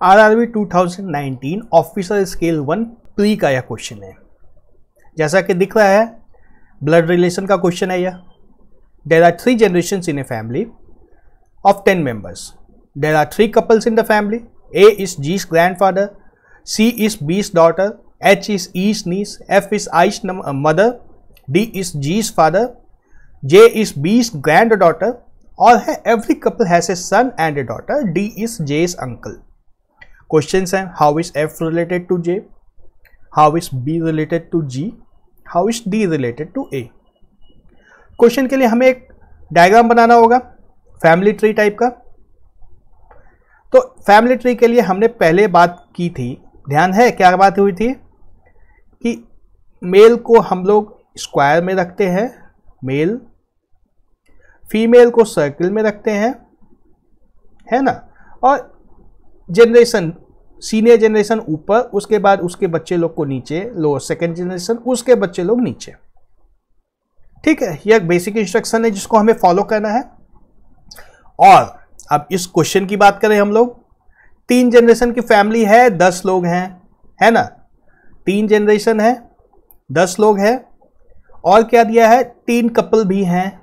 RRB 2019 officer scale 1 pre का यह question है। जैसा कि दिख रहा है ब्लड रिलेशन का क्वेश्चन है यह। There are 3 generations in a family of 10 members. There are 3 couples in the family. A is G's grandfather, C is B's daughter, H is E's niece, F is I's mother, D is G's father, J is B's granddaughter, और है every couple has a son and a daughter. D is J's uncle. Questions हैं how is F related to J, how is B related to G, how is D related to A. Question के लिए हमें एक diagram बनाना होगा family tree type का। तो family tree के लिए हमने पहले बात की थी, ध्यान है क्या बात हुई थी कि मेल को हम लोग स्क्वायर में रखते हैं, मेल, फीमेल को सर्किल में रखते हैं, है ना, और जनरेशन सीनियर जनरेशन ऊपर, उसके बाद उसके बच्चे लोग को नीचे, लोअर सेकेंड जनरेशन, उसके बच्चे लोग नीचे। ठीक है, यह एक बेसिक इंस्ट्रक्शन है जिसको हमें फॉलो करना है। और अब इस क्वेश्चन की बात करें हम लोग, 3 जनरेशन की फैमिली है, 10 लोग हैं, है ना, 3 जनरेशन है, 10 लोग हैं, और क्या दिया है 3 कपल भी हैं।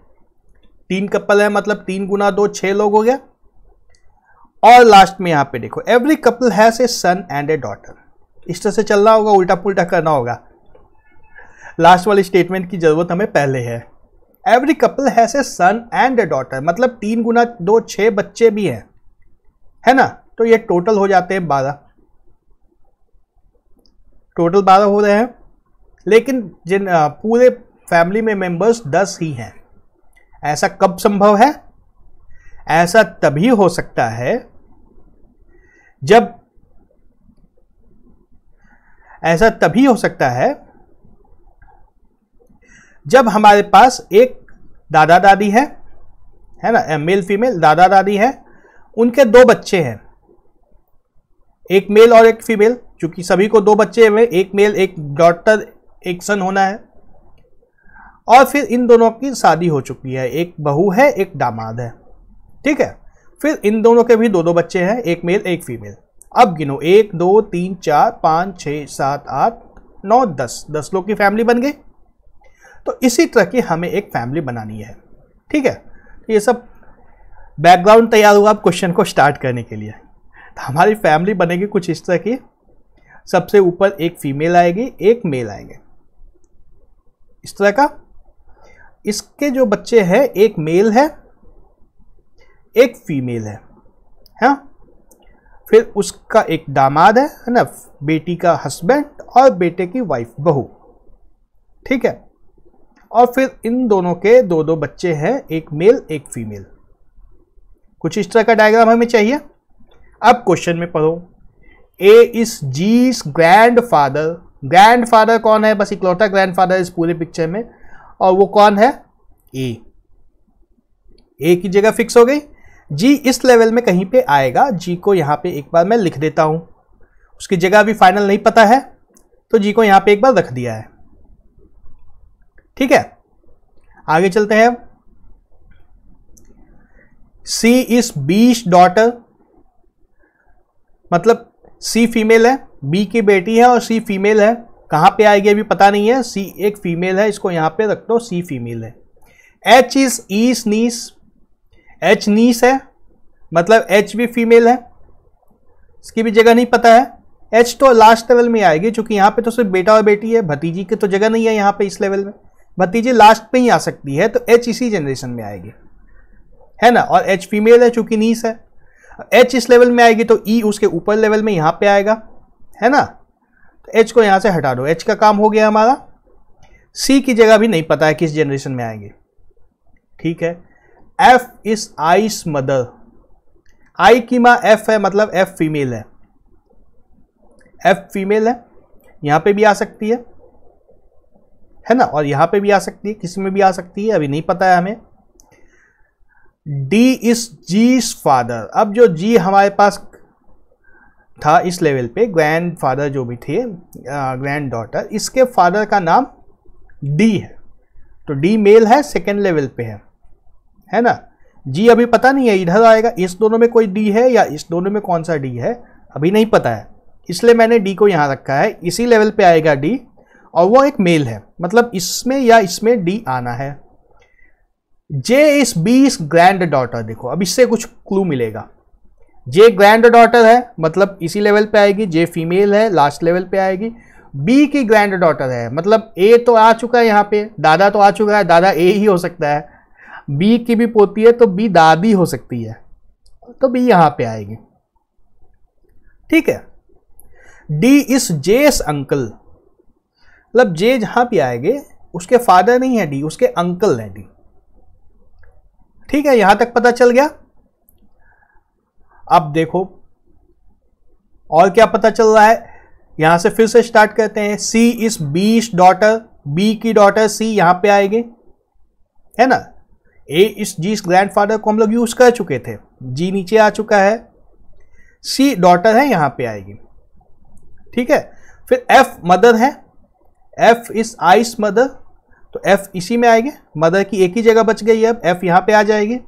3 कपल है मतलब 3 गुना 2 6 लोग हो गया। और लास्ट में यहां पे देखो every couple has a son and a daughter. इस तरह से चलना होगा, उल्टा पुल्टा करना होगा। लास्ट वाली स्टेटमेंट की जरूरत हमें पहले है। Every couple has a son and a daughter, मतलब 3 गुना 2 6 बच्चे भी हैं, है ना, तो ये टोटल हो जाते हैं 12, टोटल 12 हो रहे हैं। लेकिन जिन पूरे फैमिली में मेंबर्स 10 ही हैं। ऐसा कब संभव है? ऐसा तभी हो सकता है जब, ऐसा तभी हो सकता है जब हमारे पास एक दादा दादी है ना, मेल फीमेल दादा दादी है, उनके 2 बच्चे हैं, एक मेल और एक फीमेल। चूंकि सभी को 2 बच्चे हैं, एक मेल एक डॉटर एक सन होना है, और फिर इन दोनों की शादी हो चुकी है, एक बहू है एक दामाद है। ठीक है, फिर इन दोनों के भी 2 बच्चे हैं, एक मेल एक फीमेल। अब गिनो 1 2 3 4 5 6 7 8 9 10 लोग की फैमिली बन गई। तो इसी तरह की हमें एक फैमिली बनानी है। ठीक है, तो ये सब बैकग्राउंड तैयार हुआ अब क्वेश्चन को स्टार्ट करने के लिए। तो हमारी फैमिली बनेगी कुछ इस तरह की, सबसे ऊपर एक फीमेल आएगी, एक मेल आएंगे, इस तरह का। इसके जो बच्चे हैं, एक मेल है एक फीमेल है, हाँ? फिर उसका एक दामाद है ना, बेटी का हस्बैंड और बेटे की वाइफ बहू। ठीक है, और फिर इन दोनों के 2 बच्चे हैं, एक मेल एक फीमेल। कुछ इस तरह का डायग्राम हमें चाहिए। अब क्वेश्चन में पढ़ो, ए इज जीस ग्रैंडफादर। ग्रैंडफादर कौन है? बस इकलौता ग्रैंडफादर इस पूरे पिक्चर में, और वो कौन है? ए की जगह फिक्स हो गई। जी इस लेवल में कहीं पे आएगा, जी को यहां पे एक बार मैं लिख देता हूं, उसकी जगह अभी फाइनल नहीं पता है, तो जी को यहां पे एक बार रख दिया है। ठीक है, आगे चलते हैं। सी इज बी's डॉटर, मतलब सी फीमेल है, बी की बेटी है और सी फीमेल है। कहां पे आएगी अभी पता नहीं है, सी एक फीमेल है, इसको यहां पे रख दो, सी फीमेल है। एच इज ई's नीस, एच नीस है, मतलब एच भी फीमेल है, इसकी भी जगह नहीं पता है। एच तो लास्ट लेवल में आएगी, क्योंकि यहां पे तो सिर्फ बेटा और बेटी है, भतीजी की तो जगह नहीं है यहां पे इस लेवल में, भतीजी लास्ट पे ही आ सकती है, तो एच इसी जनरेशन में आएगी, है ना, और एच फीमेल है चूंकि नीस है। एच इस लेवल में आएगी तो ई उसके ऊपर लेवल में यहां पे आएगा, है ना, तो एच को यहां से हटा दो, एच का काम हो गया हमारा। सी की जगह भी नहीं पता है किस जनरेशन में आएंगे। ठीक है, एफ इज आई's मदर। आई की मां एफ है, मतलब एफ फीमेल है, एफ फीमेल है, यहां पे भी आ सकती है ना, और यहां पे भी आ सकती है, किसी में भी आ सकती है, अभी नहीं पता है हमें। D is G's father. अब जो जी हमारे पास था इस लेवल पे, ग्रैंड फादर जो भी थे, ग्रैंड डॉटर, इसके फादर का नाम डी है, तो डी मेल है, सेकेंड लेवल पे है ना। जी अभी पता नहीं है, इधर आएगा, इस दोनों में कोई डी है या इस दोनों में कौन सा डी है अभी नहीं पता है, इसलिए मैंने डी को यहां रखा है। इसी लेवल पे आएगा डी, और वो एक मेल है, मतलब इसमें या इसमें डी आना है। J is B is granddaughter, देखो अब इससे कुछ क्लू मिलेगा। जे ग्रैंड डॉटर है, मतलब इसी लेवल पे आएगी। जे फीमेल है, लास्ट लेवल पे आएगी। बी की ग्रैंड डॉटर है, मतलब ए तो आ चुका है यहाँ पे, दादा तो आ चुका है, दादा ए ही हो सकता है। बी की भी पोती है तो बी दादी हो सकती है, तो बी यहां पे आएगी। ठीक है। डी इज जेस अंकल, मतलब जे जहां पे आएंगे उसके फादर नहीं है डी, उसके अंकल है डी। ठीक है, यहां तक पता चल गया। अब देखो और क्या पता चल रहा है, यहां से फिर से स्टार्ट करते हैं। सी इज बीस डॉटर, बी की डॉटर सी यहां पे आएगी, है ना। ए इज जीस ग्रैंडफादर को हम लोग यूज कर चुके थे, जी नीचे आ चुका है। सी डॉटर है, यहां पे आएगी। ठीक है, फिर एफ मदर है, एफ इज आइस मदर, तो एफ इसी में आएगी। मदर की एक ही जगह बच गई है, अब एफ यहां पे आ जाएगी।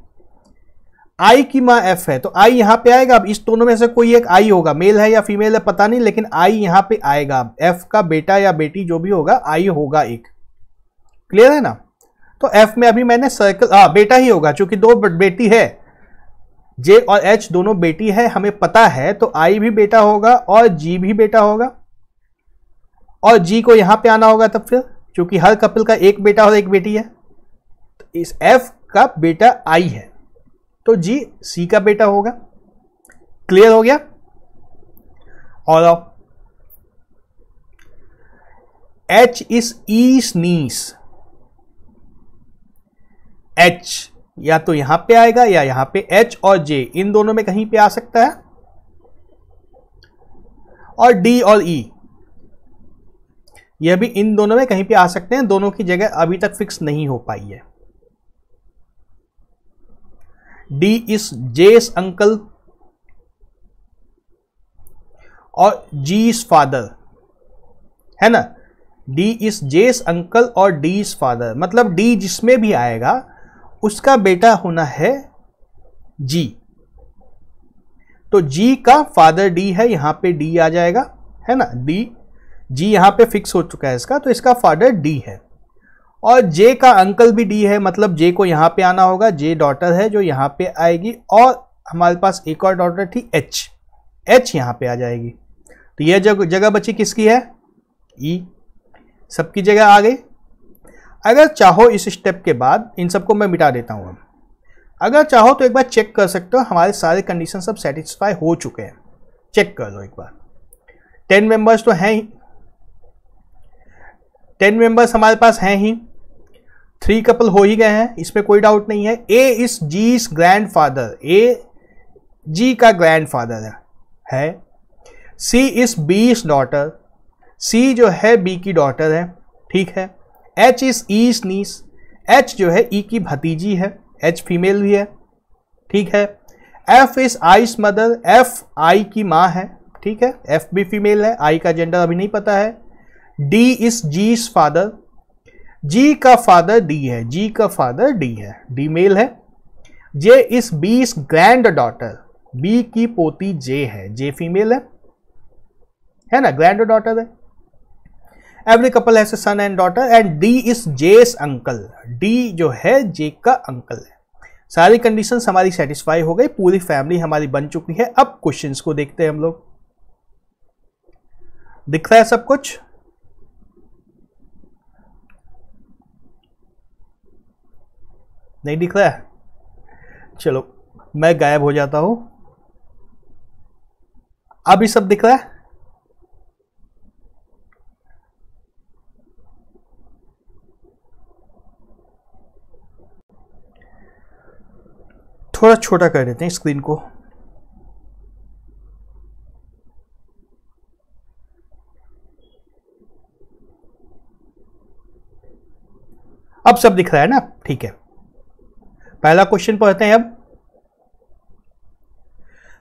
आई की माँ एफ है, तो आई यहां पे आएगा। अब इस दोनों में से कोई एक आई होगा, मेल है या फीमेल है पता नहीं, लेकिन आई यहां पे आएगा। एफ का बेटा या बेटी जो भी होगा, आई होगा एक। क्लियर है ना। तो एफ में अभी मैंने सर्कल, बेटा ही होगा, क्योंकि दो बेटी है, जे और एच दोनों बेटी है, हमें पता है। तो आई भी बेटा होगा और जी भी बेटा होगा, और जी को यहां पे आना होगा तब फिर, क्योंकि हर कपल का एक बेटा और एक बेटी है। तो इस एफ का बेटा आई है, तो जी सी का बेटा होगा। क्लियर हो गया। और H is E's niece, H या तो यहां पे आएगा या यहां पे, एच और जे इन दोनों में कहीं पे आ सकता है। और डी और ई यह भी इन दोनों में कहीं पे आ सकते हैं, दोनों की जगह अभी तक फिक्स नहीं हो पाई है। डी इज जेस अंकल और जी इज फादर, है ना। डी इज जेस अंकल और डी इज फादर, मतलब डी जिसमें भी आएगा उसका बेटा होना है जी। तो जी का फादर डी है, यहां पे डी आ जाएगा, है ना। डी जी यहां पे फिक्स हो चुका है इसका, तो इसका फादर डी है। और जे का अंकल भी डी है, मतलब जे को यहां पे आना होगा। जे डॉटर है जो यहां पे आएगी, और हमारे पास एक और डॉटर थी एच, एच यहां पे आ जाएगी। तो यह जगह बची किसकी है, ई। सबकी जगह आ गई। अगर चाहो इस स्टेप के बाद इन सबको मैं मिटा देता हूं। अगर चाहो तो एक बार चेक कर सकते हो, हमारे सारे कंडीशन सब सेटिस्फाई हो चुके हैं। चेक कर लो एक बार। 10 मेंबर्स तो हैं ही, 10 मेंबर्स हमारे पास हैं ही, 3 कपल हो ही गए हैं, इसमें कोई डाउट नहीं है। ए इज जीस ग्रैंडफादर, ए जी का ग्रैंडफादर है। सी इज बीस डॉटर, सी जो है बी की डॉटर है। ठीक है। H is E's niece, H जो है ई की भतीजी है, एच फीमेल भी है। ठीक है। F is ice mother, F I की माँ है। ठीक है, एफ भी फीमेल है, आई का जेंडर अभी नहीं पता है। D is G's father, G का फादर डी है, जी का फादर डी है, डी मेल है। J is B's granddaughter, B की पोती जे है, जे फीमेल है ना, ग्रैंड डॉटर है। Every couple has a son and daughter, and D is J's uncle, D जो है जे का अंकल है। सारी कंडीशंस हमारी सेटिस्फाई हो गई, पूरी फैमिली हमारी बन चुकी है। अब क्वेश्चंस को देखते हैं हम लोग। दिख रहा है सब कुछ। नहीं दिख रहा है, चलो मैं गायब हो जाता हूं। अभी सब दिख रहा है। थोड़ा छोटा कर देते हैं स्क्रीन को। अब सब दिख रहा है ना, ठीक है। पहला क्वेश्चन पढ़ते हैं अब।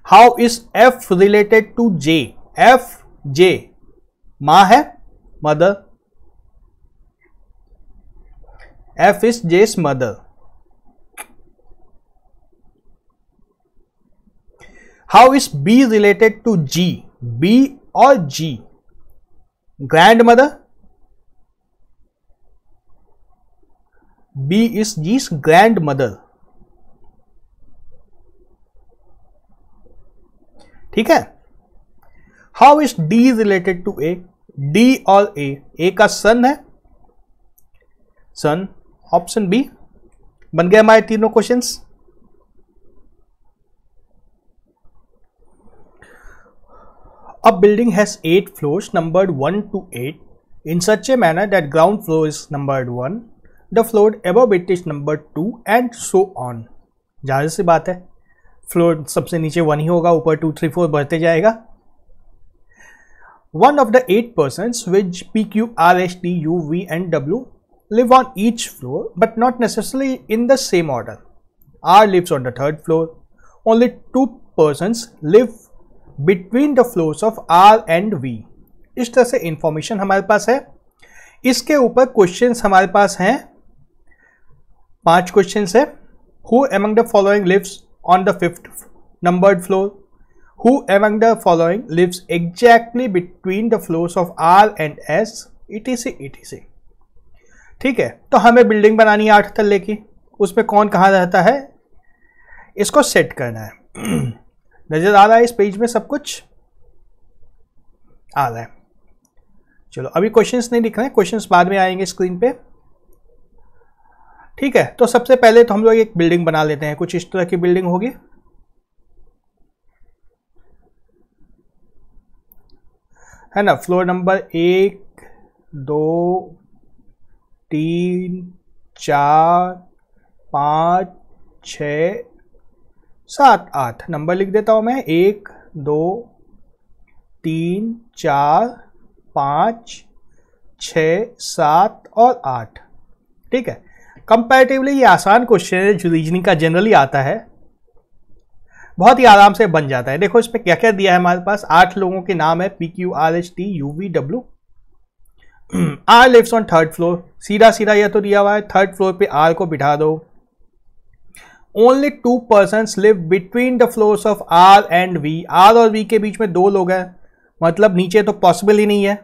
How is F related to J, F J मां है, mother, F is J's mother. How is B related to G? B और G, grandmother, B is G's grandmother. ठीक है। How is D related to A? D और A का सन है, सन, option B. बन गए हमारे तीनों questions. A building has 8 floors numbered 1 to 8 in such a manner that ground floor is numbered 1, the floor above it is numbered 2 and so on. जाहिर सी बात है, फ्लोर सबसे नीचे 1 ही होगा, ऊपर 2, 3, 4 बढ़ते जाएगा। One of the 8 persons which P, Q, R, S, T, U, V and W live on each floor but not necessarily in the same order. R lives on the 3rd floor. Only 2 persons live between the floors of R and V. इस तरह से information हमारे पास है। इसके ऊपर questions हमारे पास हैं, 5 questions है। Who among the following lives on the 5th numbered floor? Who among the following lives exactly between the floors of R and S, etc etc। ठीक है, तो हमें बिल्डिंग बनानी है 8 तल्ले की, उसमें कौन कहाँ रहता है इसको सेट करना है। नजर आ रहा है इस पेज में सब कुछ आ रहा है। चलो अभी क्वेश्चंस नहीं दिख रहे हैं, क्वेश्चंस बाद में आएंगे स्क्रीन पे। ठीक है, तो सबसे पहले तो हम लोग एक बिल्डिंग बना लेते हैं। कुछ इस तरह की बिल्डिंग होगी, है ना। फ्लोर नंबर 1, 2, 3, 4, 5, 6, 7, 8 नंबर लिख देता हूं मैं। 1, 2, 3, 4, 5, 6, 7 और 8। ठीक है, कंपैरेटिवली ये आसान क्वेश्चन है जो रीजनिंग का जनरली आता है, बहुत ही आराम से बन जाता है। देखो इसमें क्या क्या दिया है हमारे पास। 8 लोगों के नाम है, P, Q, R, S, T, U, V, W. R lives on 3rd floor, सीधा सीधा यह तो दिया हुआ है, 3rd फ्लोर पे आर को बिठा दो। Only 2 persons live between the floors of R and V. R और V के बीच में 2 लोग हैं, मतलब नीचे तो पॉसिबल ही नहीं है,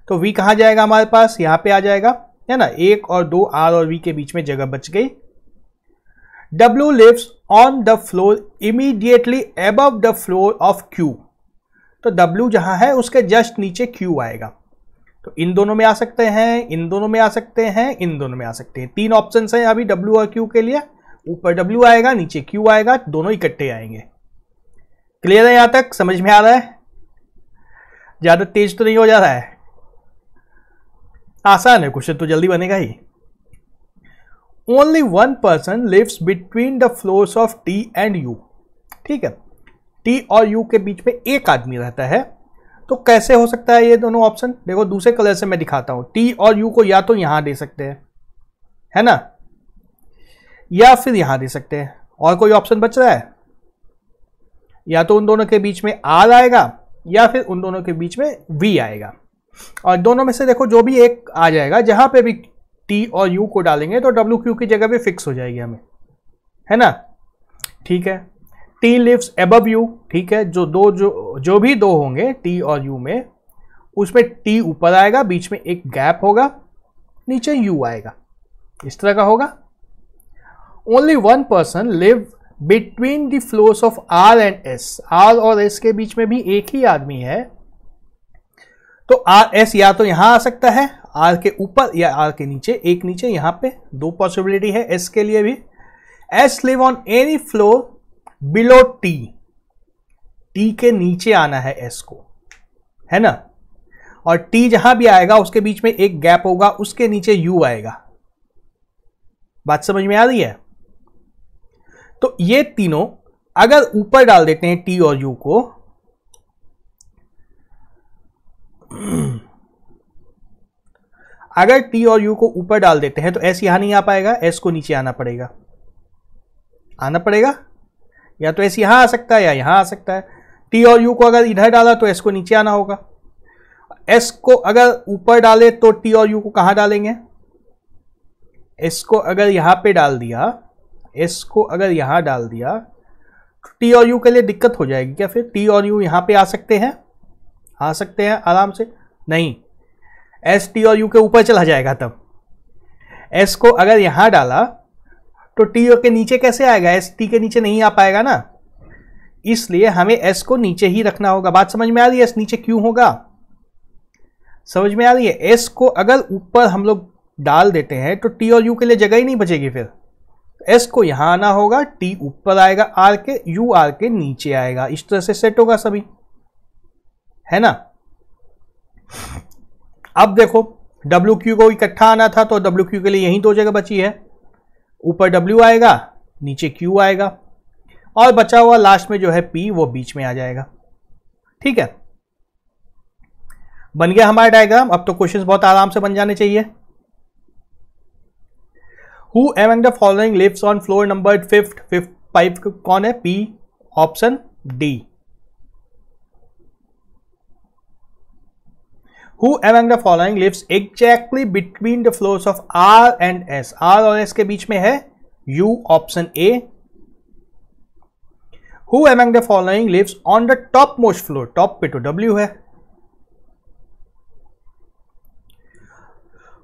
तो V कहाँ जाएगा हमारे पास, यहाँ पे आ जाएगा, है ना। 1 और 2 R और V के बीच में जगह बच गई। W lives on the floor immediately above the floor of Q, तो W जहाँ है उसके जस्ट नीचे Q आएगा। तो इन दोनों में आ सकते हैं, इन दोनों में आ सकते हैं, इन दोनों में आ सकते हैं। 3 ऑप्शन हैं अभी W और Q के लिए। ऊपर W आएगा, नीचे Q आएगा, दोनों इकट्ठे आएंगे। क्लियर है? यहां तक समझ में आ रहा है? ज्यादा तेज तो नहीं हो जा रहा है? आसान है क्वेश्चन, तो जल्दी बनेगा ही। Only 1 person lives between the floors of T and U। ठीक है, T और U के बीच में एक आदमी रहता है। तो कैसे हो सकता है ये दोनों ऑप्शन? देखो दूसरे कलर से मैं दिखाता हूं। T और U को या तो यहां दे सकते हैं, है ना, या फिर यहां दे सकते हैं। और कोई ऑप्शन बच रहा है? या तो उन दोनों के बीच में R आएगा या फिर उन दोनों के बीच में V आएगा। और दोनों में से देखो जो भी एक आ जाएगा, जहां पे भी T और U को डालेंगे तो W Q की जगह पे फिक्स हो जाएगी हमें, है ना। ठीक है, T लिव्स अबव U। ठीक है, जो भी 2 होंगे T और U में, उसमें T ऊपर आएगा, बीच में एक गैप होगा, नीचे U आएगा, इस तरह का होगा। Only 1 person live between the floors of R and S. R और S के बीच में भी एक ही आदमी है, तो R S या तो यहां आ सकता है, R के ऊपर या R के नीचे, एक नीचे, यहां पे 2 पॉसिबिलिटी है S के लिए भी। S live on any floor below T. T के नीचे आना है S को, है ना। और T जहां भी आएगा उसके बीच में एक गैप होगा, उसके नीचे U आएगा। बात समझ में आ रही है? तो ये तीनों अगर ऊपर डाल देते हैं T और U को, अगर T और U को ऊपर डाल देते हैं तो S यहां नहीं आ पाएगा, S को नीचे आना पड़ेगा, या तो S यहां आ सकता है या यहां आ सकता है। T और U को अगर इधर डाला तो S को नीचे आना होगा। S को अगर ऊपर डाले तो T और U को कहां डालेंगे? S को अगर यहां पे डाल दिया, S को अगर यहां डाल दिया टी और यू के लिए दिक्कत हो जाएगी क्या? फिर टी और यू यहां पे आ सकते हैं आराम से? नहीं, एस टी और यू के ऊपर चला जाएगा। तब एस को अगर यहां डाला तो टी के नीचे कैसे आएगा? एस टी के नीचे नहीं आ पाएगा ना, इसलिए हमें एस को नीचे ही रखना होगा। बात समझ में आ रही है? एस नीचे क्यों होगा, समझ में आ रही है? एस को अगर ऊपर हम लोग डाल देते हैं तो टी और यू के लिए जगह ही नहीं बचेगी। फिर एस को यहां आना होगा, टी ऊपर आएगा आर के, यू आर के नीचे आएगा। इस तरह से सेट होगा सभी, है ना? अब देखो डब्ल्यू क्यू को इकट्ठा आना था तो डब्ल्यू क्यू के लिए यही दो जगह बची है, ऊपर डब्ल्यू आएगा नीचे क्यू आएगा, और बचा हुआ लास्ट में जो है पी वो बीच में आ जाएगा। ठीक है, बन गया हमारा डायग्राम। अब तो क्वेश्चंस बहुत आराम से बन जाने चाहिए। Who among the following lives on floor numbered 5 कौन है? P option D। Who among the following lives exactly between the floors of R and S? R और S के बीच में है U option A। Who among the following lives on the topmost floor? Top पे तो W है।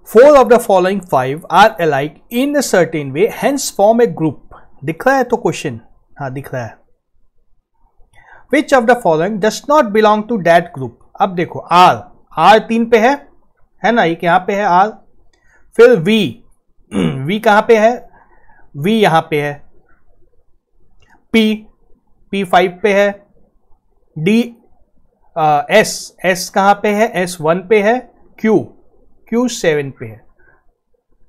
Four of the following 5 are alike in a certain way, hence form a group। दिख रहा है तो क्वेश्चन? हाँ दिख रहा है। Which of the following does not belong to that group? अब देखो R 3 पे है ना, एक यहां पे है R, फिर V कहां पे है? V यहां पे है, P 5 पे है, D S कहां पे है? S 1 पे है, Q 7 पे है।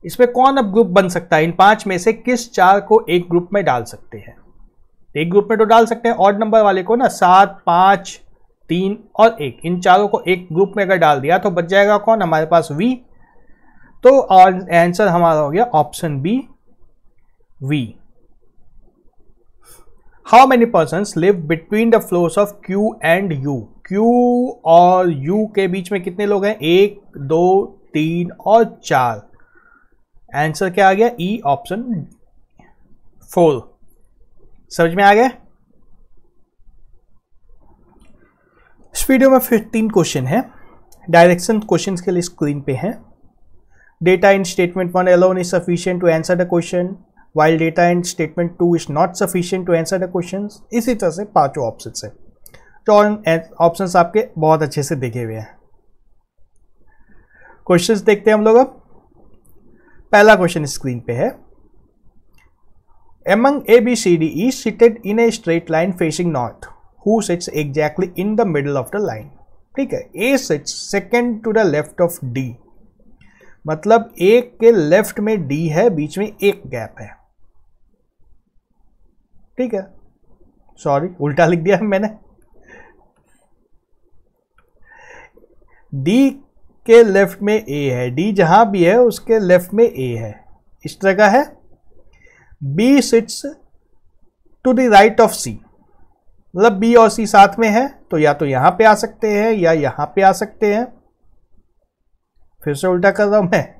इसमें कौन अब ग्रुप बन सकता है? इन 5 में से किस 4 को एक ग्रुप में डाल सकते हैं? एक ग्रुप में तो डाल सकते हैं ऑड नंबर वाले को ना, 7, 5, 3 और 1, इन चारों को एक ग्रुप में अगर डाल दिया तो बच जाएगा कौन? हमारे पास V। तो आंसर हमारा हो गया option B V। How many persons live between the floors of Q and U? Q और U के बीच में कितने लोग हैं? 1, 2, 3 और 4। आंसर क्या आ गया? E option 4। समझ में आ गया? इस वीडियो में 15 क्वेश्चन है। डायरेक्शन क्वेश्चंस के लिए स्क्रीन पे है। Data in statement 1 alone is sufficient to answer the question, while data in statement 2 is not sufficient to answer the questions। इसी तरह से 5 ऑप्शंस है, तो ऑप्शंस आपके बहुत अच्छे से देखे हुए हैं। क्वेश्चंस देखते हैं हम लोग। अब पहला क्वेश्चन स्क्रीन पे है। Among A, B, C, D is seated in a straight line facing north. Who sits exactly in the middle of the line? ठीक है, A sits second to the left of D। मतलब A के left में D है, बीच में एक gap है। ठीक है, सॉरी उल्टा लिख दिया मैंने। D के लेफ्ट में A है, D जहां भी है उसके लेफ्ट में A है, इस तरह का है। B sits to the right of C, मतलब B और C साथ में है तो या तो यहां पे आ सकते हैं या यहां पे आ सकते हैं। फिर से उल्टा कर रहा हूं मैं,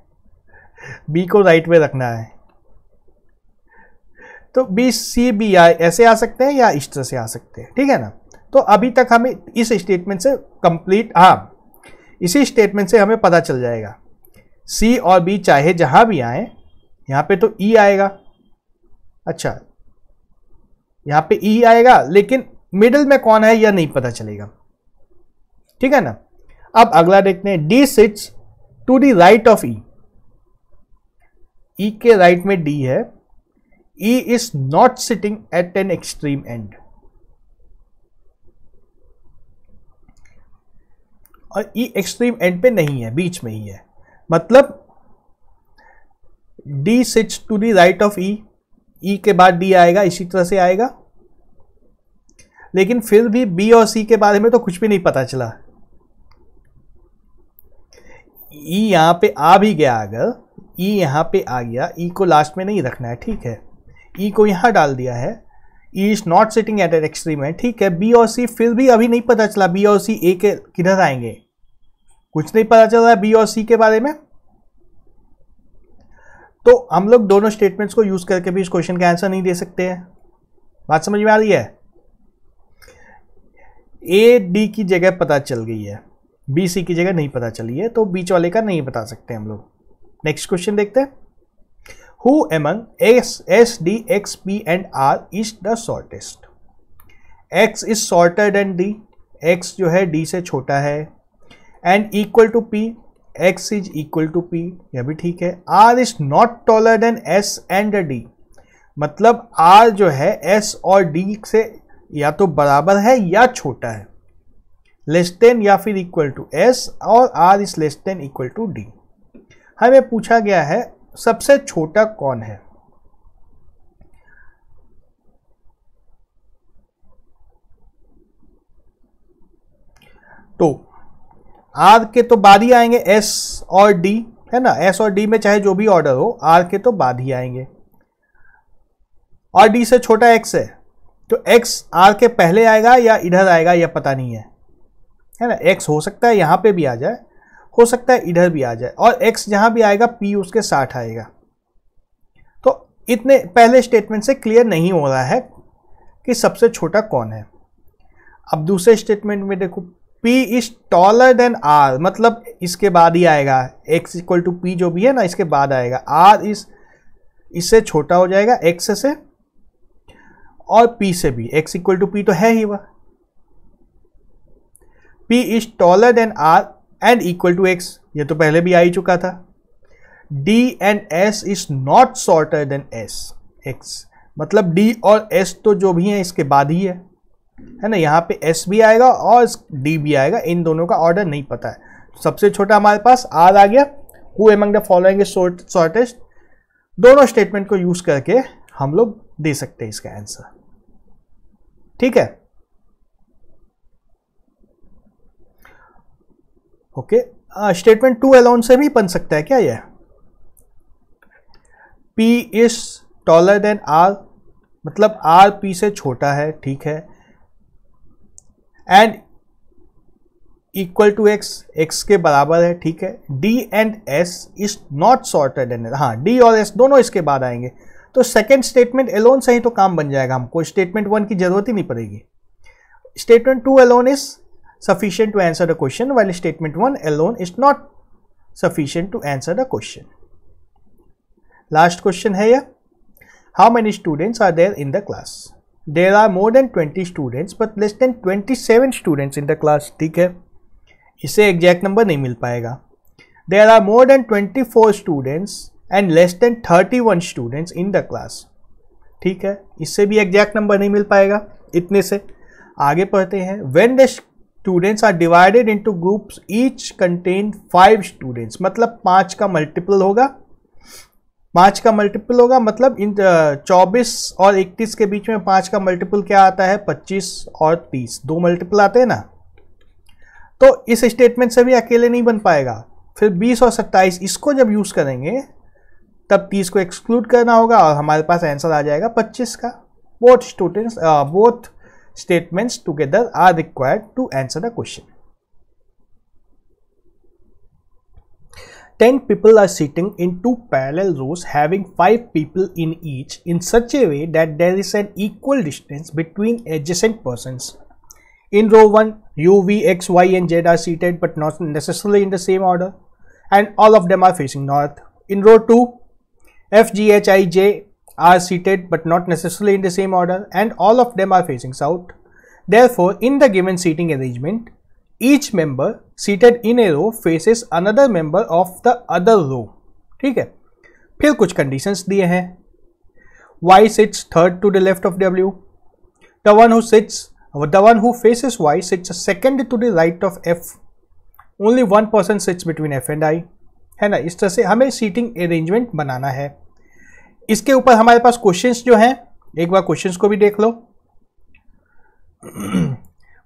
B को राइट में रखना है तो B C B ऐसे आ सकते हैं या इस तरह से आ सकते हैं। ठीक है ना, तो अभी तक हमें इस स्टेटमेंट से कंप्लीट, हाँ इसी स्टेटमेंट से हमें पता चल जाएगा C और B चाहे जहां भी आए, यहां पे तो E आएगा। अच्छा, यहां पे E आएगा लेकिन मिडिल में कौन है यह नहीं पता चलेगा। ठीक है ना, अब अगला देखते हैं। D sits to the right of E। E के राइट में D है। E is not sitting at an extreme end, और E एक्सट्रीम एंड पे नहीं है, बीच में ही है। मतलब D sits to the right of E, E के बाद D आएगा, इसी तरह से आएगा। लेकिन फिर भी B और C के बारे में तो कुछ भी नहीं पता चला। E यहां पे आ भी गया, अगर E यहां पे आ गया, E को लास्ट में नहीं रखना है। ठीक है, E को यहां डाल दिया है। E is not sitting at an extreme and. ठीक है, B और C फिर भी अभी नहीं पता चला B और C A के किधर आएंगे, कुछ नहीं पता चल रहा है B और C के बारे में। तो हम लोग दोनों स्टेटमेंट्स को यूज करके भी इस क्वेश्चन का आंसर नहीं दे सकते हैं। बात समझ में आ रही है? ए डी की जगह पता चल गई है, बी सी की जगह नहीं पता चली है, तो बीच वाले का नहीं बता सकते हम लोग। नेक्स्ट क्वेश्चन देखते हैं। Who among S, D, X, P and R is the shortest? X is shorter than D. X जो है D से छोटा है। And equal to P. X is equal to P. यह भी ठीक है। R is not taller than S and D. मतलब R जो है S और D से या तो बराबर है या छोटा है। लेस देन या फिर इक्वल टू S और R is less than equal to D. हमें पूछा गया है सबसे छोटा कौन है। तो आर के तो बाद ही आएंगे एस और डी, है ना। एस और डी में चाहे जो भी ऑर्डर हो, आर के तो बाद ही आएंगे। और डी से छोटा एक्स है, तो एक्स आर के पहले आएगा या इधर आएगा यह पता नहीं है ना। एक्स हो सकता है यहां पे भी आ जाए, हो सकता है इधर भी आ जाए, और x जहां भी आएगा p उसके साथ आएगा। तो इतने पहले स्टेटमेंट से क्लियर नहीं हो रहा है कि सबसे छोटा कौन है। अब दूसरे स्टेटमेंट में देखो, p is taller than r, मतलब इसके बाद ही आएगा। x इक्वल टू p जो भी है ना, इसके बाद आएगा। r इस इससे छोटा हो जाएगा x से और p से भी। x इक्वल टू p तो है ही वह। p is taller than r and equal to X, ये तो पहले भी आ ही चुका था। D and S is not shorter than S, X मतलब D और S तो जो भी है इसके बाद ही है ना। यहाँ पे S भी आएगा और D भी आएगा, इन दोनों का ऑर्डर नहीं पता है। सबसे छोटा हमारे पास R आ गया। Who among the following is shortest? दोनों स्टेटमेंट को यूज करके हम लोग दे सकते हैं इसका आंसर। ठीक है, ओके। स्टेटमेंट 2 अलोन से भी बन सकता है क्या यह? P is taller than R, मतलब R P से छोटा है, ठीक है। And equal to X, X के बराबर है, ठीक है। D and S is not shorter than, हाँ D और S दोनों इसके बाद आएंगे। तो सेकेंड स्टेटमेंट अलोन से ही तो काम बन जाएगा, हमको स्टेटमेंट 1 की जरूरत ही नहीं पड़ेगी। Statement 2 alone is sufficient to answer the question, while statement 1 alone is not sufficient to answer the question. Last question है यह, how many students are there in the class? There are more than 20 students but less than 27 students in the class. ठीक है, इसे exact number नहीं मिल पाएगा। There are more than 24 students and less than 31 students in the class. ठीक है, इससे भी exact number नहीं मिल पाएगा इतने से। आगे पढ़ते हैं। When the students are divided into groups, each contain 5 students, मतलब 5 का मल्टीपल होगा। 5 का मल्टीपल होगा मतलब इन 24 और 31 के बीच में 5 का मल्टीपल क्या आता है? 25 और 30, 2 मल्टीपल आते हैं ना। तो इस स्टेटमेंट से भी अकेले नहीं बन पाएगा। फिर 20 और 27 इसको जब यूज करेंगे तब 30 को एक्सक्लूड करना होगा और हमारे पास आंसर आ जाएगा 25 का। Both statements together are required to answer the question. 10 people are sitting in 2 parallel rows having 5 people in each in such a way that there is an equal distance between adjacent persons. In row 1, U, V, X, Y and Z are seated but not necessarily in the same order and all of them are facing north. In row 2, F, G, H, I, J are seated but not necessarily in the same order and all of them are facing south. Therefore, in the given seating arrangement, each member seated in a row faces another member of the other row. ठीक है, फिर कुछ conditions दिए हैं। Y sits third to the left of W. The one who faces Y sits second to the right of F. Only one person sits between F and I. है ना, इस तरह से हमें सीटिंग अरेंजमेंट बनाना है। इसके ऊपर हमारे पास क्वेश्चंस जो हैं, एक बार क्वेश्चंस को भी देख लो।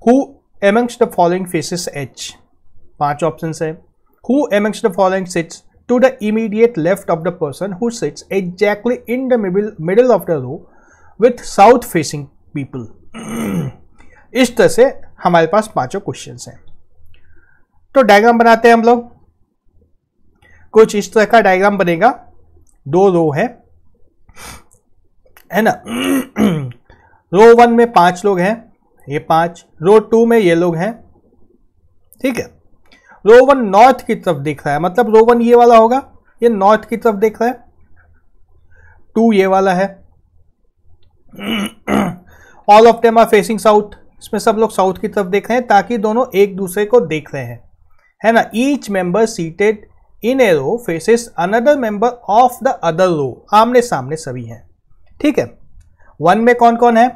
Who amongst the following faces H? 5 options है। Who amongst the following sits to the immediate left of the person who sits exactly in the middle of the row with south facing people? इस तरह से हमारे पास 5 questions हैं। तो diagram बनाते हैं हम लोग। कुछ इस तरह का डायग्राम बनेगा। 2 रो है ना। रो 1 में 5 लोग हैं, ये 5, रो 2 में ये लोग हैं, ठीक है। रो 1 नॉर्थ की तरफ देख रहा है, मतलब रो 1 ये वाला होगा, ये नॉर्थ की तरफ देख रहा है, 2 ये वाला है, all of them are facing south, इसमें सब लोग साउथ की तरफ देख रहे हैं ताकि दोनों एक दूसरे को देख रहे हैं, है ना। Each member seated in a row faces another member of the other row, आमने सामने सभी हैं, ठीक है। 1 में कौन कौन है?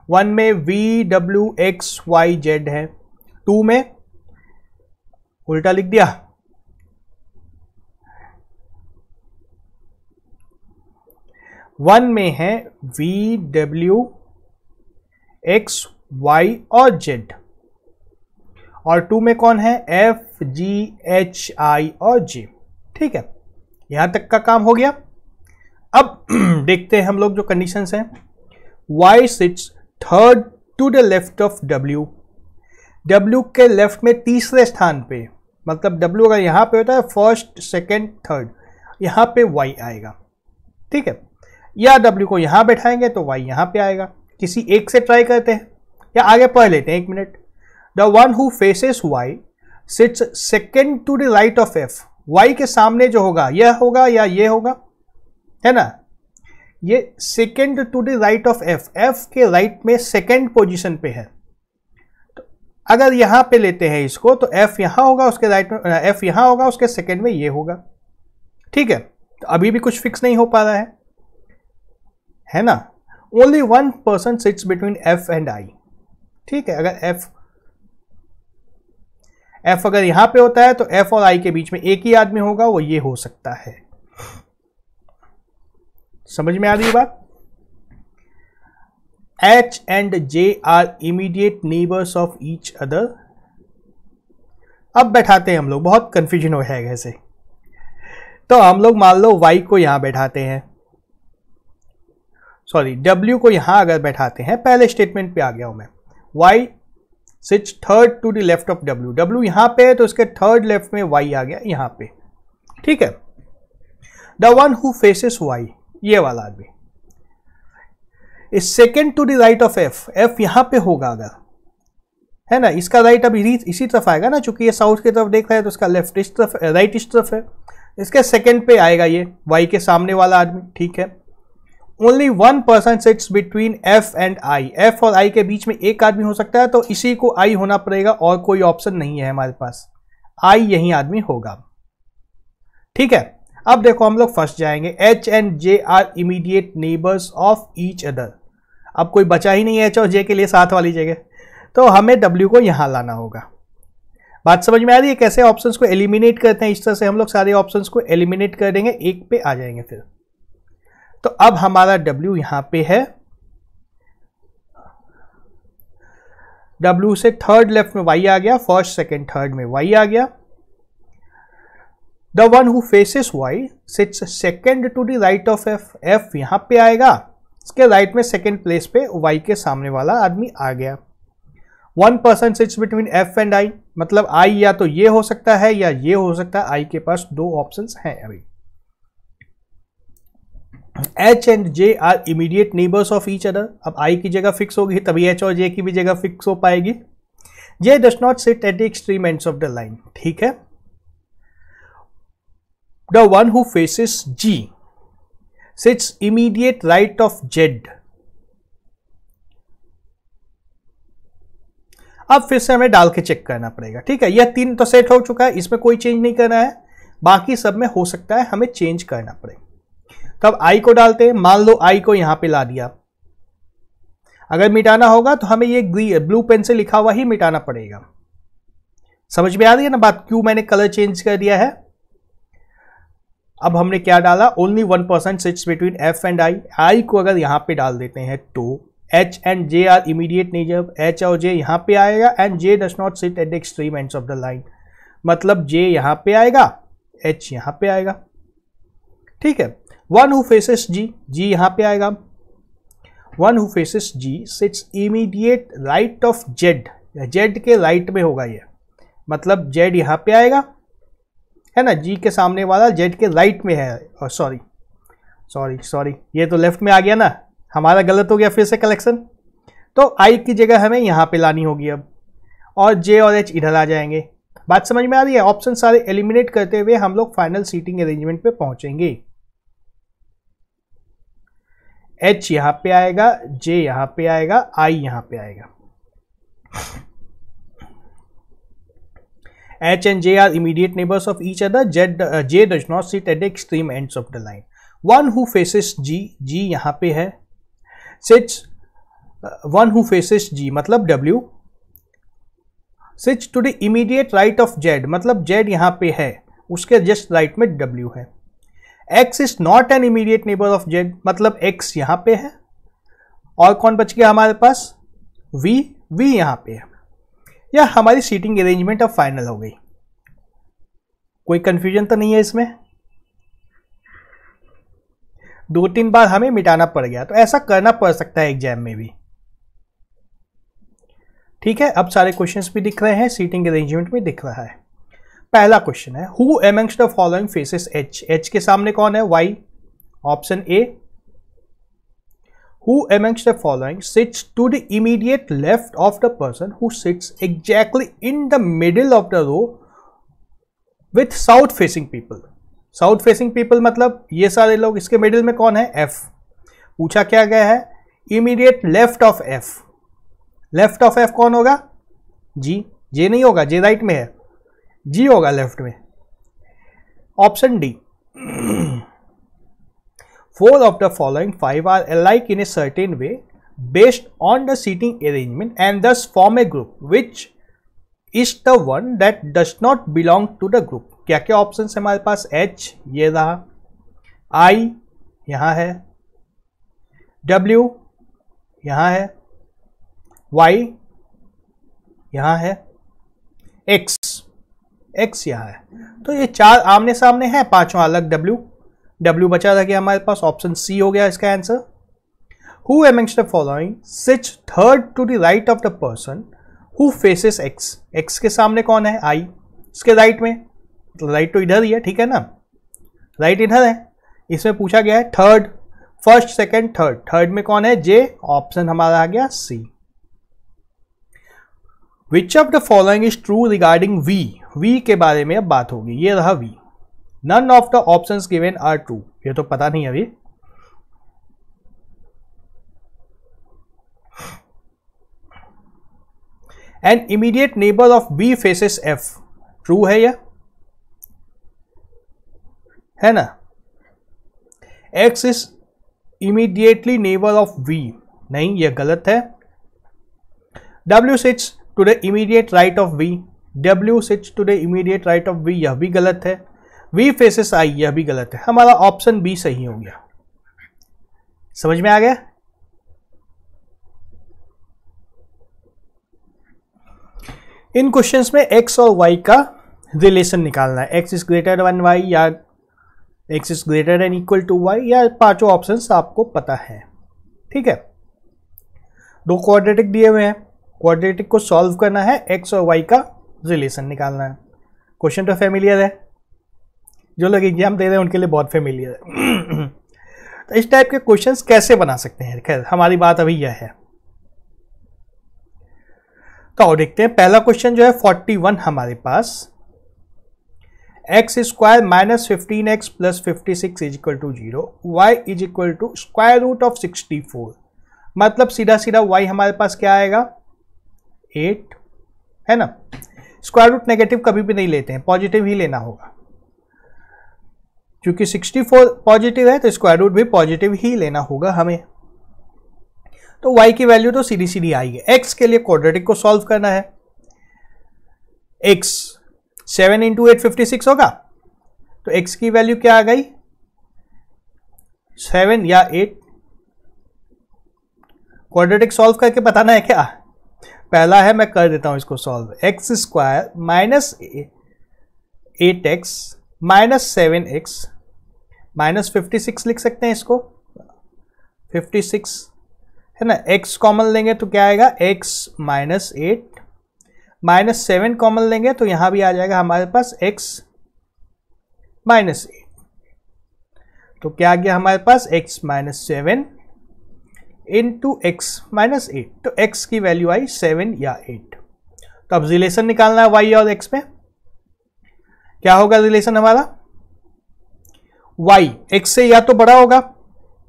1 में V W X Y Z है, 2 में उल्टा लिख दिया, 1 में है वी डब्ल्यू एक्स वाई और जेड, और 2 में कौन है? एफ जी एच आई और जे, ठीक है। यहां तक का काम हो गया। अब देखते हैं हम लोग जो कंडीशंस हैं। Y sits third to the left of W, W के लेफ्ट में तीसरे स्थान पे, मतलब डब्ल्यू अगर यहां पे होता है फर्स्ट सेकंड थर्ड, यहां पे वाई आएगा, ठीक है। या डब्ल्यू को यहां बैठाएंगे तो वाई यहां पे आएगा। किसी एक से ट्राई करते हैं या आगे पढ़ लेते हैं, 1 मिनट। The one who faces Y sits second to the right of F, Y के सामने जो होगा यह होगा या ये होगा, है ना। ये second to the right of F, F के राइट में सेकेंड पोजीशन पे है, तो अगर यहां पे लेते हैं इसको तो एफ यहां होगा, उसके राइट में एफ यहां होगा, उसके सेकेंड में ये होगा, ठीक है। तो अभी भी कुछ फिक्स नहीं हो पा रहा है ना। Only 1 person sits between F and I, ठीक है। अगर एफ अगर यहां पे होता है तो एफ और आई के बीच में एक ही आदमी होगा, वो ये हो सकता है। समझ में आ रही बात? H and J are immediate neighbours of each other. अब बैठाते हैं हम लोग, बहुत कंफ्यूजन हो जाएगा ऐसे, तो हम लोग मान लो वाई को यहां बैठाते हैं, सॉरी डब्ल्यू को यहां अगर बैठाते हैं, पहले स्टेटमेंट पे आ गया हूं मैं। Y sits third to the left of W, W यहां पे है तो इसके थर्ड लेफ्ट में वाई आ गया यहां पे, ठीक है। The one who faces Y, ये वाला आदमी, is second to the right of F, F यहां पे होगा अगर, है ना। इसका राइट अब इसी तरफ आएगा ना, चूंकि ये साउथ की तरफ देख रहा है तो इसका लेफ्ट इस तरफ, राइट इस तरफ है, इसके सेकेंड पे आएगा ये वाई के सामने वाला आदमी, ठीक है। Only 1 person sits between F and I, F और आई के बीच में एक आदमी हो सकता है, तो इसी को आई होना पड़ेगा और कोई ऑप्शन नहीं है हमारे पास, आई यही आदमी होगा, ठीक है। अब देखो हम लोग फंस जाएंगे, H and J are immediate neighbours of each other. अब कोई बचा ही नहीं है एच और जे के लिए साथ वाली जगह, तो हमें डब्ल्यू को यहां लाना होगा। बात समझ में आ रही है कैसे ऑप्शंस को एलिमिनेट करते हैं? इस तरह से हम लोग सारे ऑप्शंस को एलिमिनेट कर देंगे, एक पे आ जाएंगे फिर। तो अब हमारा W यहां पे है, W से थर्ड लेफ्ट में Y आ गया, फर्स्ट सेकेंड थर्ड में Y आ गया। The one who faces Y sits second to the right of F, F यहां पे आएगा, इसके राइट में सेकेंड प्लेस पे Y के सामने वाला आदमी आ गया। 1 person sits between F and I, मतलब I या तो ये हो सकता है या ये हो सकता है, I के पास 2 ऑप्शंस हैं अभी। H and J are immediate neighbours of each other, अब I की जगह फिक्स होगी तभी H और J की भी जगह फिक्स हो पाएगी। J does not sit at the extreme ends of the line, ठीक है। The one who faces G sits immediate right of Z। अब फिर से हमें डाल के चेक करना पड़ेगा, ठीक है। यह 3 तो सेट हो चुका है, इसमें कोई चेंज नहीं करना है, बाकी सब में हो सकता है हमें चेंज करना पड़े। तब I को डालते हैं, मान लो I को यहां पे ला दिया, अगर मिटाना होगा तो हमें ये ब्लू पेन से लिखा हुआ ही मिटाना पड़ेगा। समझ में आ रही है ना बात, क्यों मैंने कलर चेंज कर दिया है। अब हमने क्या डाला, only 1 person sits between F and I को अगर यहां पे डाल देते हैं तो H and J are immediate neighbour, H और J यहां पे आएगा, and J does not sit at the extreme ends of the line, मतलब J यहां पे आएगा, H यहां पे आएगा, ठीक है। One who faces G, G यहां पे आएगा। One who faces G sits immediate right of Z, Z के राइट में होगा ये, मतलब Z यहां पे आएगा, है ना। G के सामने वाला Z के राइट में है, सॉरी ये तो लेफ्ट में आ गया ना, हमारा गलत हो गया फिर से कलेक्शन, तो आई की जगह हमें यहां पे लानी होगी अब, और जे और एच इधर आ जाएंगे। बात समझ में आ रही है? ऑप्शन सारे एलिमिनेट करते हुए हम लोग फाइनल सीटिंग अरेंजमेंट पे पहुंचेंगे। एच यहां पे आएगा, जे यहां पे आएगा, आई यहां पे आएगा। H and J are immediate neighbors of each other. J does not sit at the extreme ends of the line. One who faces G, G यहाँ पे है, sits one who faces G मतलब W, sits to the immediate right of Z मतलब Z यहाँ पे है, उसके just right में W है। X is not an immediate neighbor of Z मतलब X यहाँ पे है, और कौन बच गया हमारे पास? V, V यहाँ पे है। यह हमारी सीटिंग अरेंजमेंट अब फाइनल हो गई। कोई कंफ्यूजन तो नहीं है इसमें? 2-3 बार हमें मिटाना पड़ गया, तो ऐसा करना पड़ सकता है एग्जाम में भी। ठीक है, अब सारे क्वेश्चंस भी दिख रहे हैं, सीटिंग अरेंजमेंट में दिख रहा है। पहला क्वेश्चन है, who amongst the following faces H? H के सामने कौन है? Y, option A. Who amongst the following sits to the immediate left of the person who sits exactly in the middle of the row with south facing people? South facing people मतलब ये सारे लोग, इसके middle में कौन है? F। पूछा क्या गया है? immediate left of F। Left of F कौन होगा? G। J नहीं होगा, J राइट में है, G होगा लेफ्ट में। Option D. 4 of the following 5 are alike in a certain way based on the seating arrangement and thus form a group. Which is the one that does not belong to the group? क्या क्या option है हमारे पास? H ये रहा, I यहां है, W यहां है, Y यहां है, X यहां है। तो ये 4 आमने सामने हैं, 5वां अलग W बचा रह गया हमारे पास, ऑप्शन सी हो गया इसका answer. Who amongst the following sits third to the right of the person who faces X? X के सामने कौन है? I। इसके राइट में, राइट तो इधर ही है, ठीक है ना, राइट इधर है। इसमें पूछा गया है third, first second third, third में कौन है? J। ऑप्शन हमारा आ गया C। Which of the following is true regarding V? V के बारे में अब बात होगी, ये रहा V। None of the options given are true। ये तो पता नहीं अभी। An immediate neighbor of B faces F। True है यह, है ना? X is immediately neighbor of V। नहीं, यह गलत है। W sits to the immediate right of V। W sits to the immediate right of V, यह भी गलत है। V faces I, यह भी गलत है। हमारा ऑप्शन बी सही हो गया। समझ में आ गया? इन क्वेश्चंस में x और y का रिलेशन निकालना है। x is greater than y या x is greater than equal to y, या पांचों ऑप्शंस आपको पता है। ठीक है, 2 क्वाड्रेटिक दिए हुए हैं, क्वाड्रेटिक को सॉल्व करना है, x और y का रिलेशन निकालना है। क्वेश्चन तो फेमिलियर है, जो लोग एग्जाम दे रहे हैं उनके लिए बहुत फेमिलियर है। तो इस टाइप के क्वेश्चंस कैसे बना सकते हैं? खैर, हमारी बात अभी यह है। तो देखते हैं, पहला क्वेश्चन जो है 41 हमारे पास, x square minus 15x plus 56 is equal to 0, y is equal to square root of 64। मतलब सीधा सीधा y हमारे पास क्या आएगा? 8, है ना? स्क्वायर रूट नेगेटिव कभी भी नहीं लेते हैं, पॉजिटिव ही लेना होगा। क्योंकि 64 पॉजिटिव है तो स्क्वायर रूट भी पॉजिटिव ही लेना होगा हमें। तो y की वैल्यू तो सीधी सीधी आएगी। x के लिए क्वाड्रेटिक को सॉल्व करना है। x 7 इंटू 8 56 होगा, तो x की वैल्यू क्या आ गई? 7 या 8। क्वाड्रेटिक सॉल्व करके बताना है क्या? पहला है, मैं कर देता हूं इसको solve. X square minus 8x minus 7x minus 56 लिख सकते हैं इसको, 56 है ना। x कॉमन लेंगे तो क्या आएगा? x माइनस 8 माइनस 7 कॉमन लेंगे तो यहां भी आ जाएगा हमारे पास x माइनस 8। तो क्या आ गया हमारे पास? x minus 7 into x minus 8, तो एक्स की वैल्यू आई 7 या 8। तो अब रिलेशन निकालना है वाई और एक्स में। क्या होगा रिलेशन हमारा? वाई एक्स से या तो बड़ा होगा,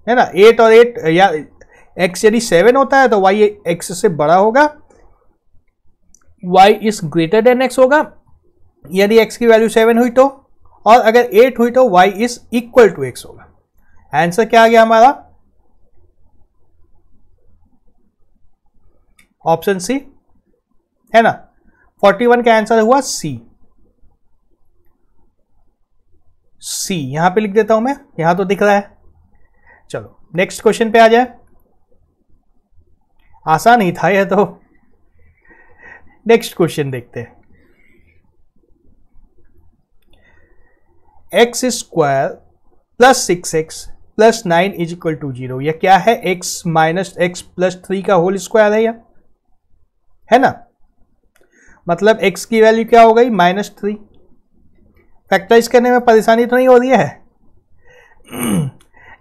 है ना, 8 और 8, या एक्स यदि 7 होता है तो वाई एक्स से बड़ा होगा, Y is greater than X होगा यदि एक्स की वैल्यू 7 हुई तो, और अगर 8 हुई तो Y is equal to X होगा। आंसर क्या आ गया हमारा? ऑप्शन सी, है ना। 41 का आंसर हुआ सी। सी यहां पे लिख देता हूं मैं, यहां तो दिख रहा है। चलो नेक्स्ट क्वेश्चन पे आ जाए। आसान ही था यह तो। नेक्स्ट क्वेश्चन देखते हैं। X square plus 6x plus 9 is equal to 0। यह क्या है? x माइनस एक्स प्लस 3 का होल स्क्वायर है, यह है ना। मतलब x की वैल्यू क्या हो गई? -3। फैक्टराइज करने में परेशानी तो नहीं हो रही है?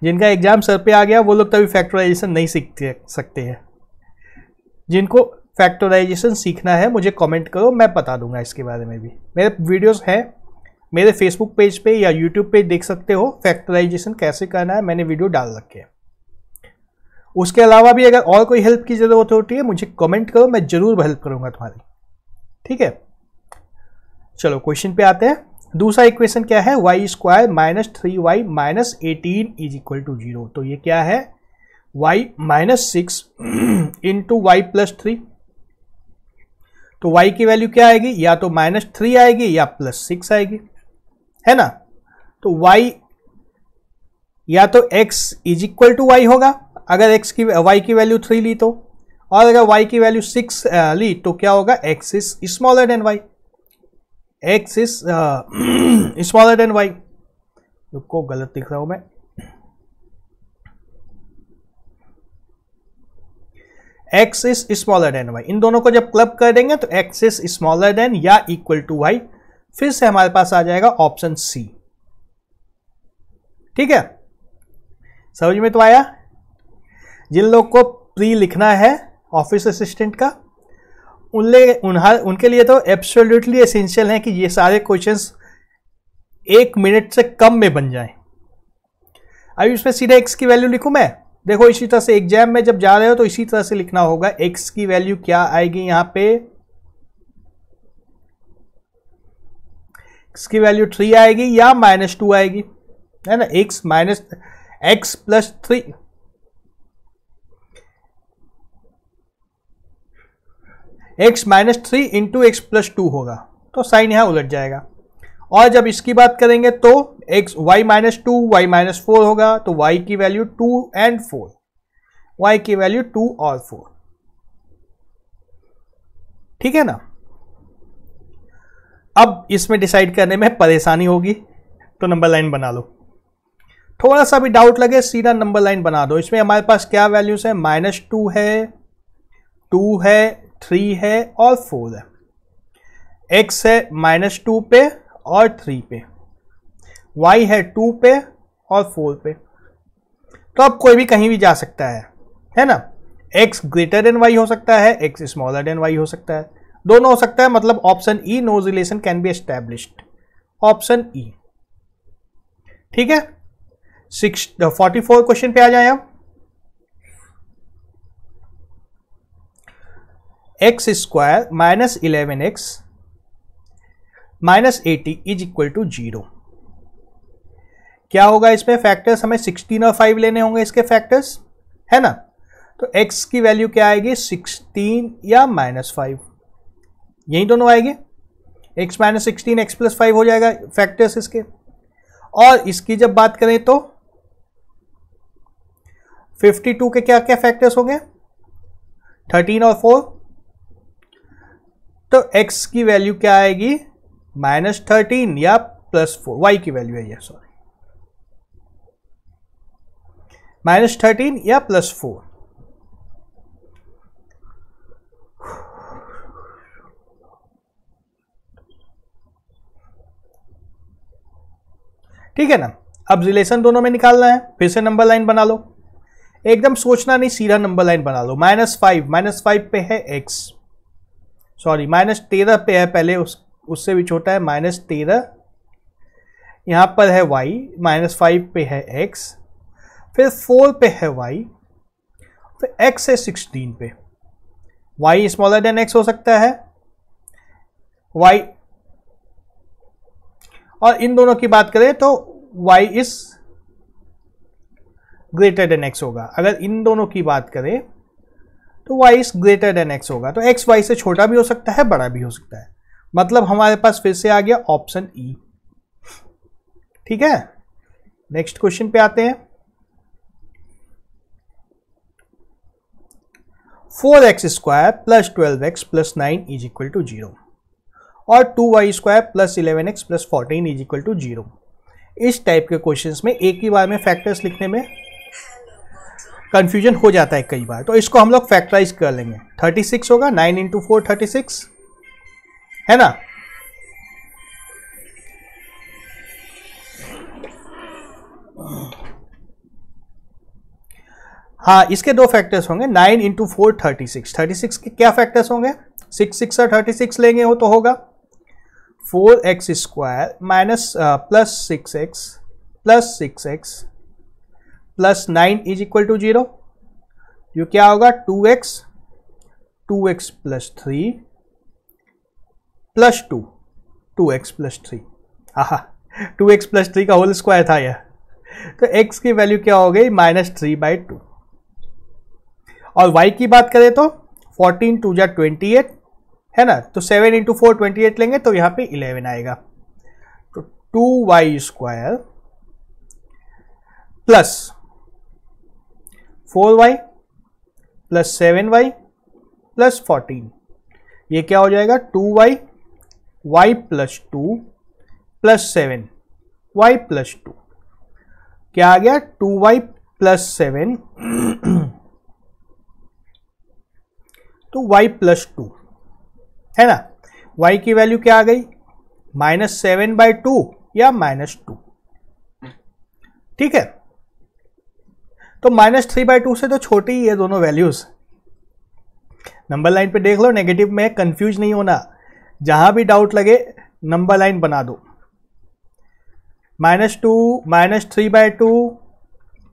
जिनका एग्जाम सर पे आ गया वो लोग तभी फैक्टराइजेशन नहीं सीख सकते हैं। जिनको फैक्टराइजेशन सीखना है मुझे कमेंट करो, मैं बता दूंगा इसके बारे में भी। मेरे वीडियोस हैं मेरे फेसबुक पेज पे या यूट्यूब पे, देख सकते हो फैक्टराइजेशन कैसे करना है, मैंने वीडियो डाल रखे हैं। उसके अलावा भी अगर और कोई हेल्प की जरूरत होती है मुझे कमेंट करो, मैं जरूर हेल्प करूंगा तुम्हारी, ठीक है। चलो क्वेश्चन पे आते हैं। दूसरा इक्वेशन क्या है? Y square minus 3y minus 18 is equal to 0। तो ये क्या है? y minus 6 into Y plus 3। तो y की वैल्यू क्या आएगी? या तो -3 आएगी या +6 आएगी, है ना। तो y या तो x is equal to Y होगा अगर y की वैल्यू 3 ली तो, और अगर y की वैल्यू 6 ली तो क्या होगा? x is smaller than y। x is smaller than y। रुको गलत लिख रहा हूं मैं। x is smaller than y। इन दोनों को जब क्लब कर देंगे तो x इज स्मॉलर देन या इक्वल टू y। फिर से हमारे पास आ जाएगा ऑप्शन सी, ठीक है। समझ में तो आया? जिन लोग को प्री लिखना है ऑफिस असिस्टेंट का, उनके लिए तो एब्सोल्युटली एसेंशियल है कि ये सारे क्वेश्चंस 1 मिनट से कम में बन जाएं। अभी इसमें सीधा x की वैल्यू लिखूं मैं। देखो इसी तरह से एग्जाम में जब जा रहे हो तो इसी तरह से लिखना होगा। x की वैल्यू क्या आएगी? यहां पे x की वैल्यू 3 आएगी या -2 आएगी, है ना। x minus x plus 3, x -3 into x plus 2 होगा, तो साइन यहां उलट जाएगा। और जब इसकी बात करेंगे तो x y -2 y -4 होगा, तो y की वैल्यू 2 और 4, y की वैल्यू 2 और 4, ठीक है ना। अब इसमें डिसाइड करने में परेशानी होगी तो नंबर लाइन बना लो। थोड़ा सा भी डाउट लगे सीधा नंबर लाइन बना दो। इसमें हमारे पास क्या वैल्यूज है? -2 है, 2 है, 3 है और 4 है। x है -2 पे और 3 पे, y है 2 पे और 4 पे। तो अब कोई भी कहीं भी जा सकता है ना। x ग्रेटर देन y हो सकता है, x स्मॉलर देन y हो सकता है, दोनों हो सकता है। मतलब option E, no relation can be established, option E, ठीक है। 44 क्वेश्चन पे आ जाए अब। X square minus 11x minus 80 is equal to 0। क्या होगा इसमें? फैक्टर्स हमें 16 और 5 लेने होंगे इसके फैक्टर्स, है ना। तो x की वैल्यू क्या आएगी? 16 या -5, यही दोनों आएंगे। x माइनस 16 x प्लस 5 हो जाएगा फैक्टर्स इसके। और इसकी जब बात करें तो 52 के क्या क्या फैक्टर्स होंगे? 13 और 4। तो x की वैल्यू क्या आएगी? -13 या +4, y की वैल्यू है ये, सॉरी, -13 या +4। ठीक है ना। अब रिलेशन दोनों में निकालना है, फिर से नंबर लाइन बना लो। एकदम सोचना नहीं, सीधा नंबर लाइन बना लो। -5 पे है x, सॉरी -13 पे है, पहले उससे भी छोटा है -13, यहां पर है y, -5 पे है x, फिर 4 पे है y, फिर x है 16 पे। y स्मॉलर देन x हो सकता है, y, और इन दोनों की बात करें तो y is greater then x होगा। अगर इन दोनों की बात करें तो y is greater then x होगा, तो x y से छोटा भी हो सकता है, बड़ा भी हो सकता है। मतलब हमारे पास फिर से आ गया ऑप्शन ई। ठीक है, नेक्स्ट क्वेश्चन पे आते हैं। 4x square plus 12x plus 9 is equal to 0 और 2y square plus 11x plus 14 is equal to 0। इस टाइप के क्वेश्चंस में एक ही बार में फैक्टर्स लिखने में कंफ्यूजन हो जाता है कई बार, तो इसको हम लोग फैक्टराइज कर लेंगे। 36 होगा, 9 इंटू 4 36 है ना। हाँ, इसके दो फैक्टर्स होंगे, 9 इंटू 4 36। 36 के क्या फैक्टर्स होंगे, 6 6 और 36 लेंगे हो तो होगा 4x square minus plus 6x plus 6x plus 9 is equal to 0। जो क्या होगा 2x plus 3 plus 2x plus 3। आहा, 2x प्लस 3 का होल स्क्वायर था यह, तो x की वैल्यू क्या हो गई -3/2। और y की बात करें तो 14 2 जा 28 है ना, तो 7 इंटू 4 28 लेंगे तो यहां पे 11 आएगा। तो 2y square plus 4y plus 7y plus 14, ये क्या हो जाएगा 2y y plus 2 plus 7y plus 2, क्या आ गया 2y प्लस 7 तो y प्लस 2 है ना। y की वैल्यू क्या आ गई -7/2 या -2। ठीक है, तो -3/2 से तो छोटी ही है दोनों वैल्यूज। नंबर लाइन पे देख लो, नेगेटिव में कंफ्यूज नहीं होना, जहां भी डाउट लगे नंबर लाइन बना दो। -2 -3/2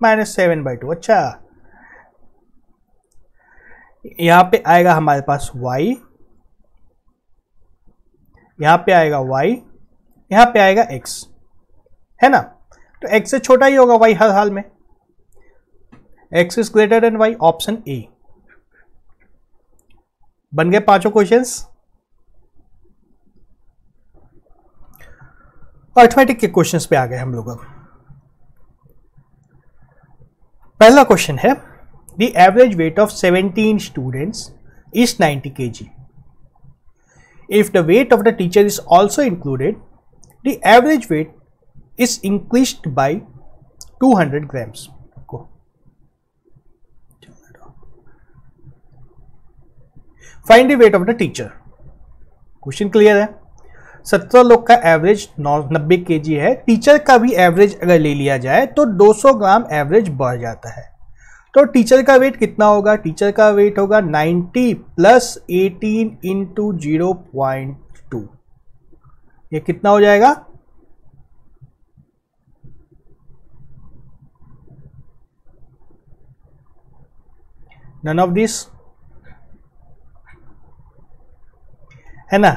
-7/2। अच्छा, यहां पे आएगा हमारे पास y, यहां पे आएगा y, यहां पे आएगा x है ना, तो x से छोटा ही होगा y हर हाल में। x is greater than y, option A. बन गए पांचों क्वेश्चंस। अर्थमेटिक के क्वेश्चंस पे आ गए हम लोग। अब पहला क्वेश्चन है, the average weight of 17 students is 90 kg. If the weight of the teacher is also included, the average weight is increased by 200 grams. Find the weight of the teacher. Question clear है। 17 लोग का average 90 kg है, teacher का भी average अगर ले लिया जाए तो 200 ग्राम एवरेज बढ़ जाता है। तो टीचर का वेट कितना होगा, टीचर का वेट होगा 90 प्लस 18 इंटू 0.2, ये कितना हो जाएगा नन ऑफ दिस है ना।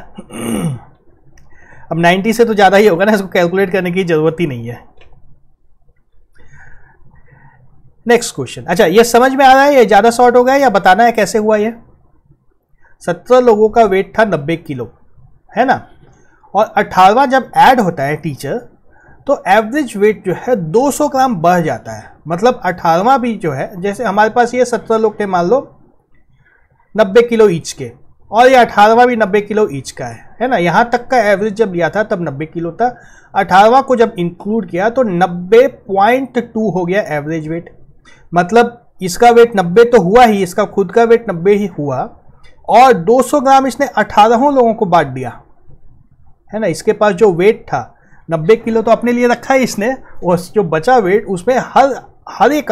अब 90 से तो ज्यादा ही होगा ना, इसको कैलकुलेट करने की जरूरत ही नहीं है। नेक्स्ट क्वेश्चन, अच्छा ये समझ में आ रहा है, ये ज्यादा शॉर्ट हो गया या बताना है कैसे हुआ ये। 17 लोगों का वेट था 90 किलो है ना, और 18वां जब ऐड होता है टीचर तो एवरेज वेट जो है 200 ग्राम बढ़ जाता है। मतलब 18वां भी जो है, जैसे हमारे पास ये 17 लोग थे मान लो 90 किलो ईच के, और ये 18वां भी 90 किलो ईच का है ना। यहां तक का एवरेज जब लिया था तब 90 किलो था, 18वां को जब इंक्लूड किया तो 90.2 हो गया एवरेज वेट। मतलब इसका वेट 90 तो हुआ ही, इसका खुद का वेट 90 ही हुआ, और 200 ग्राम इसने 18 लोगों को बांट दिया है ना। इसके पास जो वेट था 90 किलो तो अपने लिए रखा है इसने, और जो बचा वेट उसमें हर एक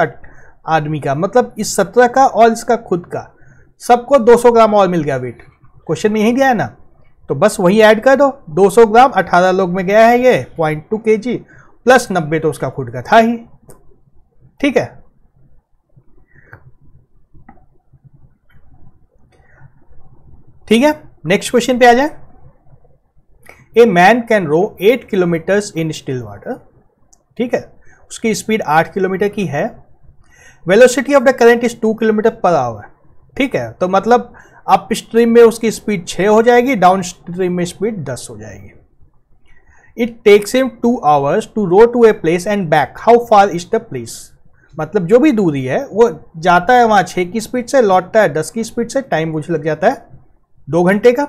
आदमी का, मतलब इस 17 का और इसका खुद का, सबको 200 ग्राम और मिल गया वेट। क्वेश्चन में यही दिया है ना, तो बस वही ऐड कर दो। 200 ग्राम 18 लोग में गया है ये 0.2 kg प्लस 90 तो उसका खुद का था ही। ठीक है, ठीक है। नेक्स्ट क्वेश्चन पे आ जाए। A man can row 8 kilometres in still water. ठीक है, उसकी स्पीड 8 किलोमीटर की है। Velocity of the current is 2 kilometre per hour. ठीक है, तो मतलब अप स्ट्रीम में उसकी स्पीड 6 हो जाएगी, डाउन स्ट्रीम में स्पीड 10 हो जाएगी। It takes him 2 hours to row to a place and back, how far is the place. मतलब जो भी दूरी है वो जाता है वहां 6 की स्पीड से, लौटता है 10 की स्पीड से, टाइम मुझे लग जाता है 2 घंटे का।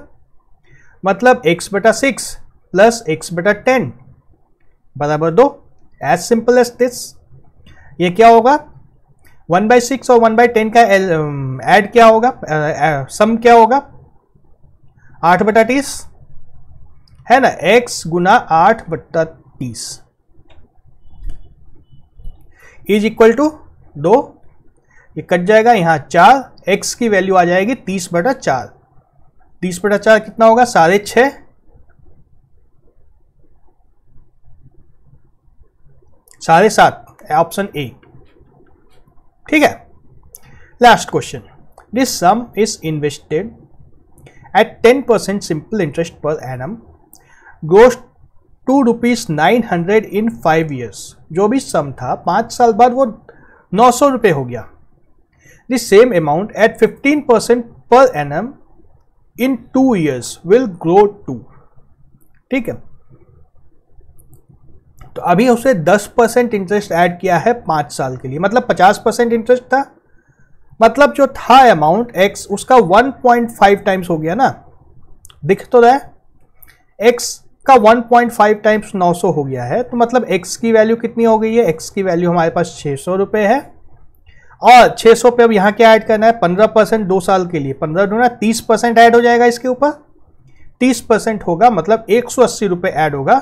मतलब x/6 प्लस x/10 बराबर 2। As simple as this. ये क्या होगा, 1/6 और 1/10 का ऐड क्या होगा, सम क्या होगा, 8/30 है ना, x गुना 8/30 इज इक्वल टू 2। ये कट जाएगा, यहां 4, x की वैल्यू आ जाएगी 30/4। 30/4 कितना होगा, 6.5, 7.5, ऑप्शन ए। ठीक है, last question. This sum is invested at 10% simple interest per annum, grows to ₹900 in 5 years। जो भी सम था 5 साल बाद वो 900 रुपये हो गया। This same amount at 15% per annum in 2 years will grow to. ठीक है, तो अभी उसे 10% इंटरेस्ट ऐड किया है 5 साल के लिए, मतलब 50% इंटरेस्ट था। मतलब जो था अमाउंट x उसका 1.5 टाइम्स हो गया ना, दिख तो रहा है x का 1.5 टाइम्स 900 हो गया है। तो मतलब x की वैल्यू कितनी हो गई है, x की वैल्यू हमारे पास 600 रुपये है। और 600 पे अब यहाँ क्या ऐड करना है, 15% 2 साल के लिए, 15 दूना 30% ऐड हो जाएगा इसके ऊपर, 30% होगा, मतलब 180 रुपये ऐड होगा।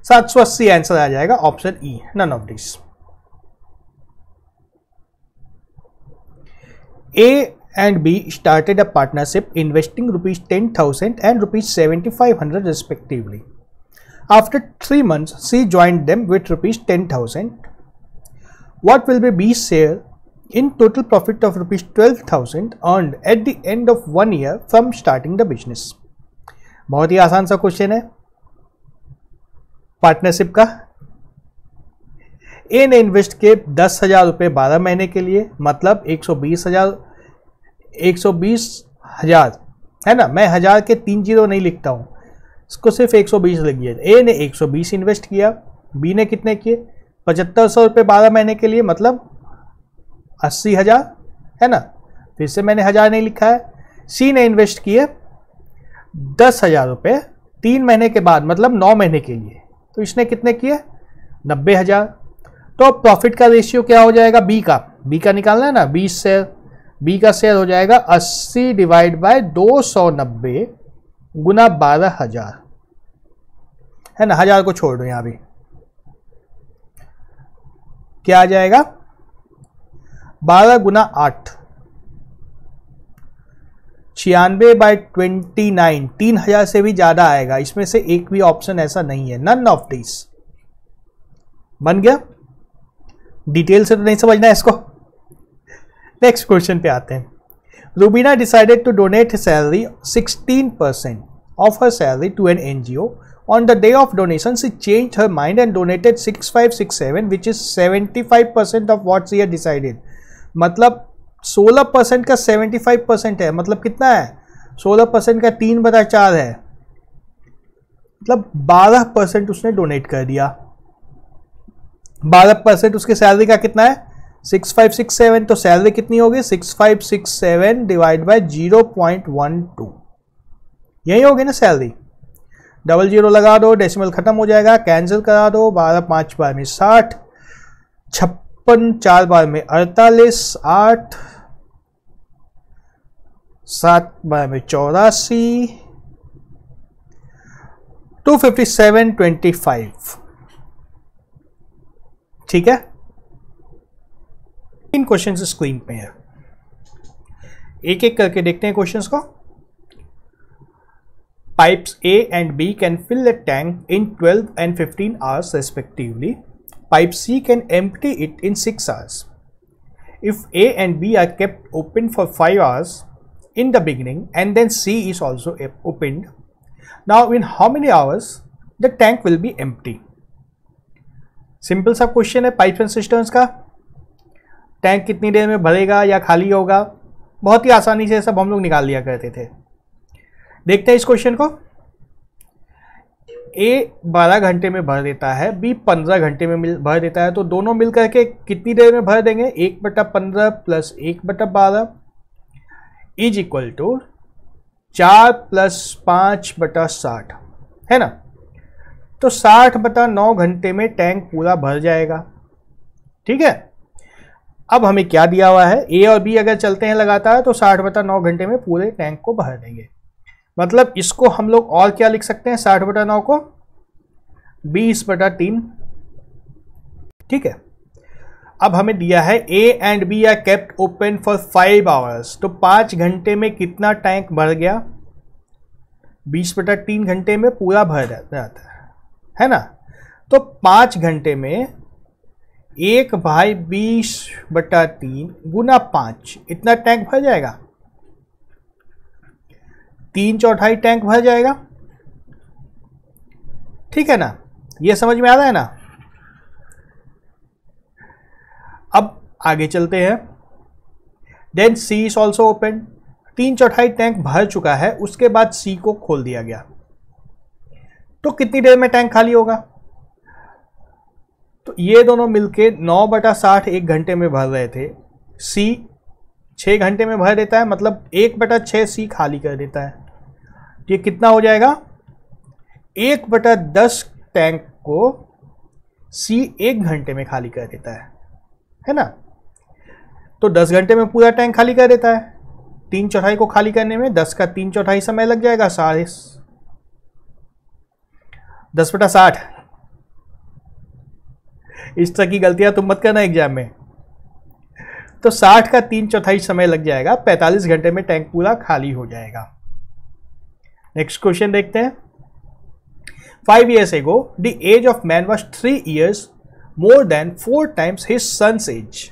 780 आंसर आ जाएगा, option E, none of this. A and B started a partnership investing ₹10,000 and ₹7,500 respectively. After 3 months, C joined them with ₹10,000. What will be B's share in total profit of ₹12,000 earned at the end of 1 year from starting the business? बहुत ही आसान सा question है partnership का। ए ने invest किए 10,000 रुपये 12 महीने के लिए, मतलब 120,000 है ना। मैं 1000 के 3 0 नहीं लिखता हूँ, इसको सिर्फ 120 लिखिए। ए ने 120 इन्वेस्ट किया, बी ने कितने किए 7500 रुपये 12 महीने के लिए, मतलब 80,000 है ना। फिर से मैंने 1000 नहीं लिखा है। सी ने इन्वेस्ट किए 10,000 रुपये 3 महीने के बाद, मतलब 9 महीने के लिए, तो इसने कितने किए 90,000। तो प्रॉफिट का रेशियो क्या हो जाएगा, बी का निकालना है ना, 20 शेयर, बी का शेयर हो जाएगा 80 डिवाइड बाय 290 गुना 12,000 है ना। 1000 को छोड़ दो, यहां भी क्या आ जाएगा 12 गुना 8, 96/29, 3000 से भी ज्यादा आएगा। इसमें से एक भी ऑप्शन ऐसा नहीं है, नन ऑफ दिस। बन गया, डिटेल से तो नहीं समझना है इसको। नेक्स्ट क्वेश्चन पे आते हैं। Rubina decided to donate salary 16% of her salary to an NGO. On the day of donation, she changed her mind and donated 6567, which is 75% of what she had decided. मतलब 16% का 75% है, मतलब कितना है 16% का 3/4 है, मतलब 12% उसने डोनेट कर दिया। 12% उसके सैलरी का कितना है 6567, तो सैलरी कितनी होगी 6567 डिवाइड बाय 0.12, यही होगी ना सैलरी। 00 लगा दो, डेसिमल खत्म हो जाएगा, कैंसिल करा दो। 12 5 बार में 60, 56 4 बार में 48, 8 7 बार में 84, 257 25, ठीक है, 3 क्वेश्चन स्क्रीन पे है, एक एक करके देखते हैं क्वेश्चंस को। Pipes A and B can fill a tank in 12 and 15 hours respectively. Pipe C can empty it in 6 hours. If A and B are kept open for 5 hours in the beginning and then C is also opened, now in how many hours the tank will be empty? Simple सा question है pipes and systems का। Tank कितनी देर में भरेगा या खाली होगा, बहुत ही आसानी से सब हम लोग निकाल लिया करते थे। देखते हैं इस क्वेश्चन को। A 12 घंटे में भर देता है, B 15 घंटे में भर देता है, तो दोनों मिलकर के कितनी देर में भर देंगे? 1/15 plus 1/12 is equal to 4 plus 5/60 है ना। तो 60/9 घंटे में टैंक पूरा भर जाएगा। ठीक है, अब हमें क्या दिया हुआ है? A और B अगर चलते हैं लगातार तो 60/9 घंटे में पूरे टैंक को भर देंगे। मतलब इसको हम लोग और क्या लिख सकते हैं? 60/9 को 20/3। ठीक है, अब हमें दिया है A and B are kept open for 5 hours, तो 5 घंटे में कितना टैंक भर गया? 20/3 घंटे में पूरा भर जाता है ना। तो 5 घंटे में 1/20/3 गुना 5, इतना टैंक भर जाएगा। 3/4 टैंक भर जाएगा। ठीक है ना, ये समझ में आ रहा है ना। अब आगे चलते हैं। Then C is also open, 3/4 tank भर चुका है, उसके बाद सी को खोल दिया गया, तो कितनी देर में टैंक खाली होगा? तो ये दोनों मिलके 9/60 1 घंटे में भर रहे थे, सी 6 घंटे में भर देता है, मतलब 1/6 सी खाली कर देता है। ये कितना हो जाएगा? 1/10 टैंक को सी 1 घंटे में खाली कर देता है ना। तो 10 घंटे में पूरा टैंक खाली कर देता है। 3/4 को खाली करने में 10 का 3/4 समय लग जाएगा, 10/60। इस तरह की गलतियां तुम मत करना एग्जाम में। तो 60 का 3/4 समय लग जाएगा, 45 घंटे में टैंक पूरा खाली हो जाएगा। नेक्स्ट क्वेश्चन देखते हैं। 5 years ago, the age of man was 3 years more than 4 times his son's age.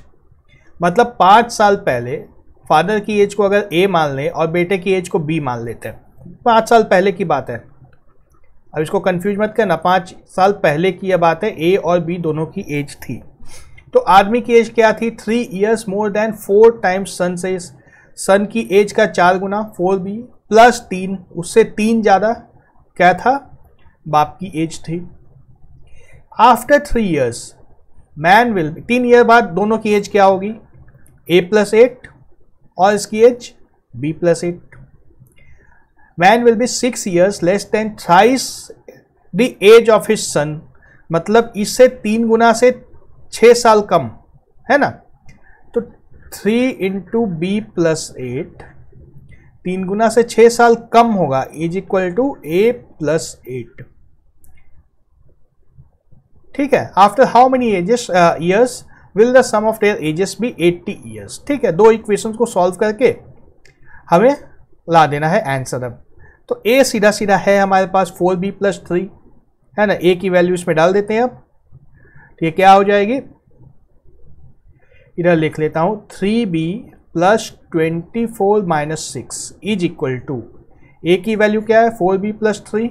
मतलब 5 साल पहले फादर की एज को अगर A मान लें और बेटे की एज को B मान लेते हैं, 5 साल पहले की बात है। अब इसको कंफ्यूज मत करना, 5 साल पहले की यह बात है, A और B दोनों की एज थी। तो आदमी की एज क्या थी? 3 years more than 4 times son's age। सन की एज का 4 गुना 4B प्लस 3, उससे 3 ज़्यादा क्या था? बाप की एज थी। After 3 years man will be, 3 year बाद दोनों की एज क्या होगी? A+8 और इसकी age B+8। Man will be 6 years less than thrice the age of his son, मतलब इससे 3 गुना से 6 साल कम है ना। तो 3 into B+8, 3 गुना से 6 साल कम होगा, इज इक्वल टू A+8। ठीक है, after how many years will the sum of their ages be 80 years। ठीक है, 2 इक्वेशंस को सॉल्व करके हमें ला देना है आंसर। अब तो A सीधा सीधा है हमारे पास 4B+3 है ना। A की वैल्यू इसमें डाल देते हैं। अब तो ये क्या हो जाएगी? इधर लिख लेता हूं, 3B + 24 - 6 is equal to, A की वैल्यू क्या है? 4B+3,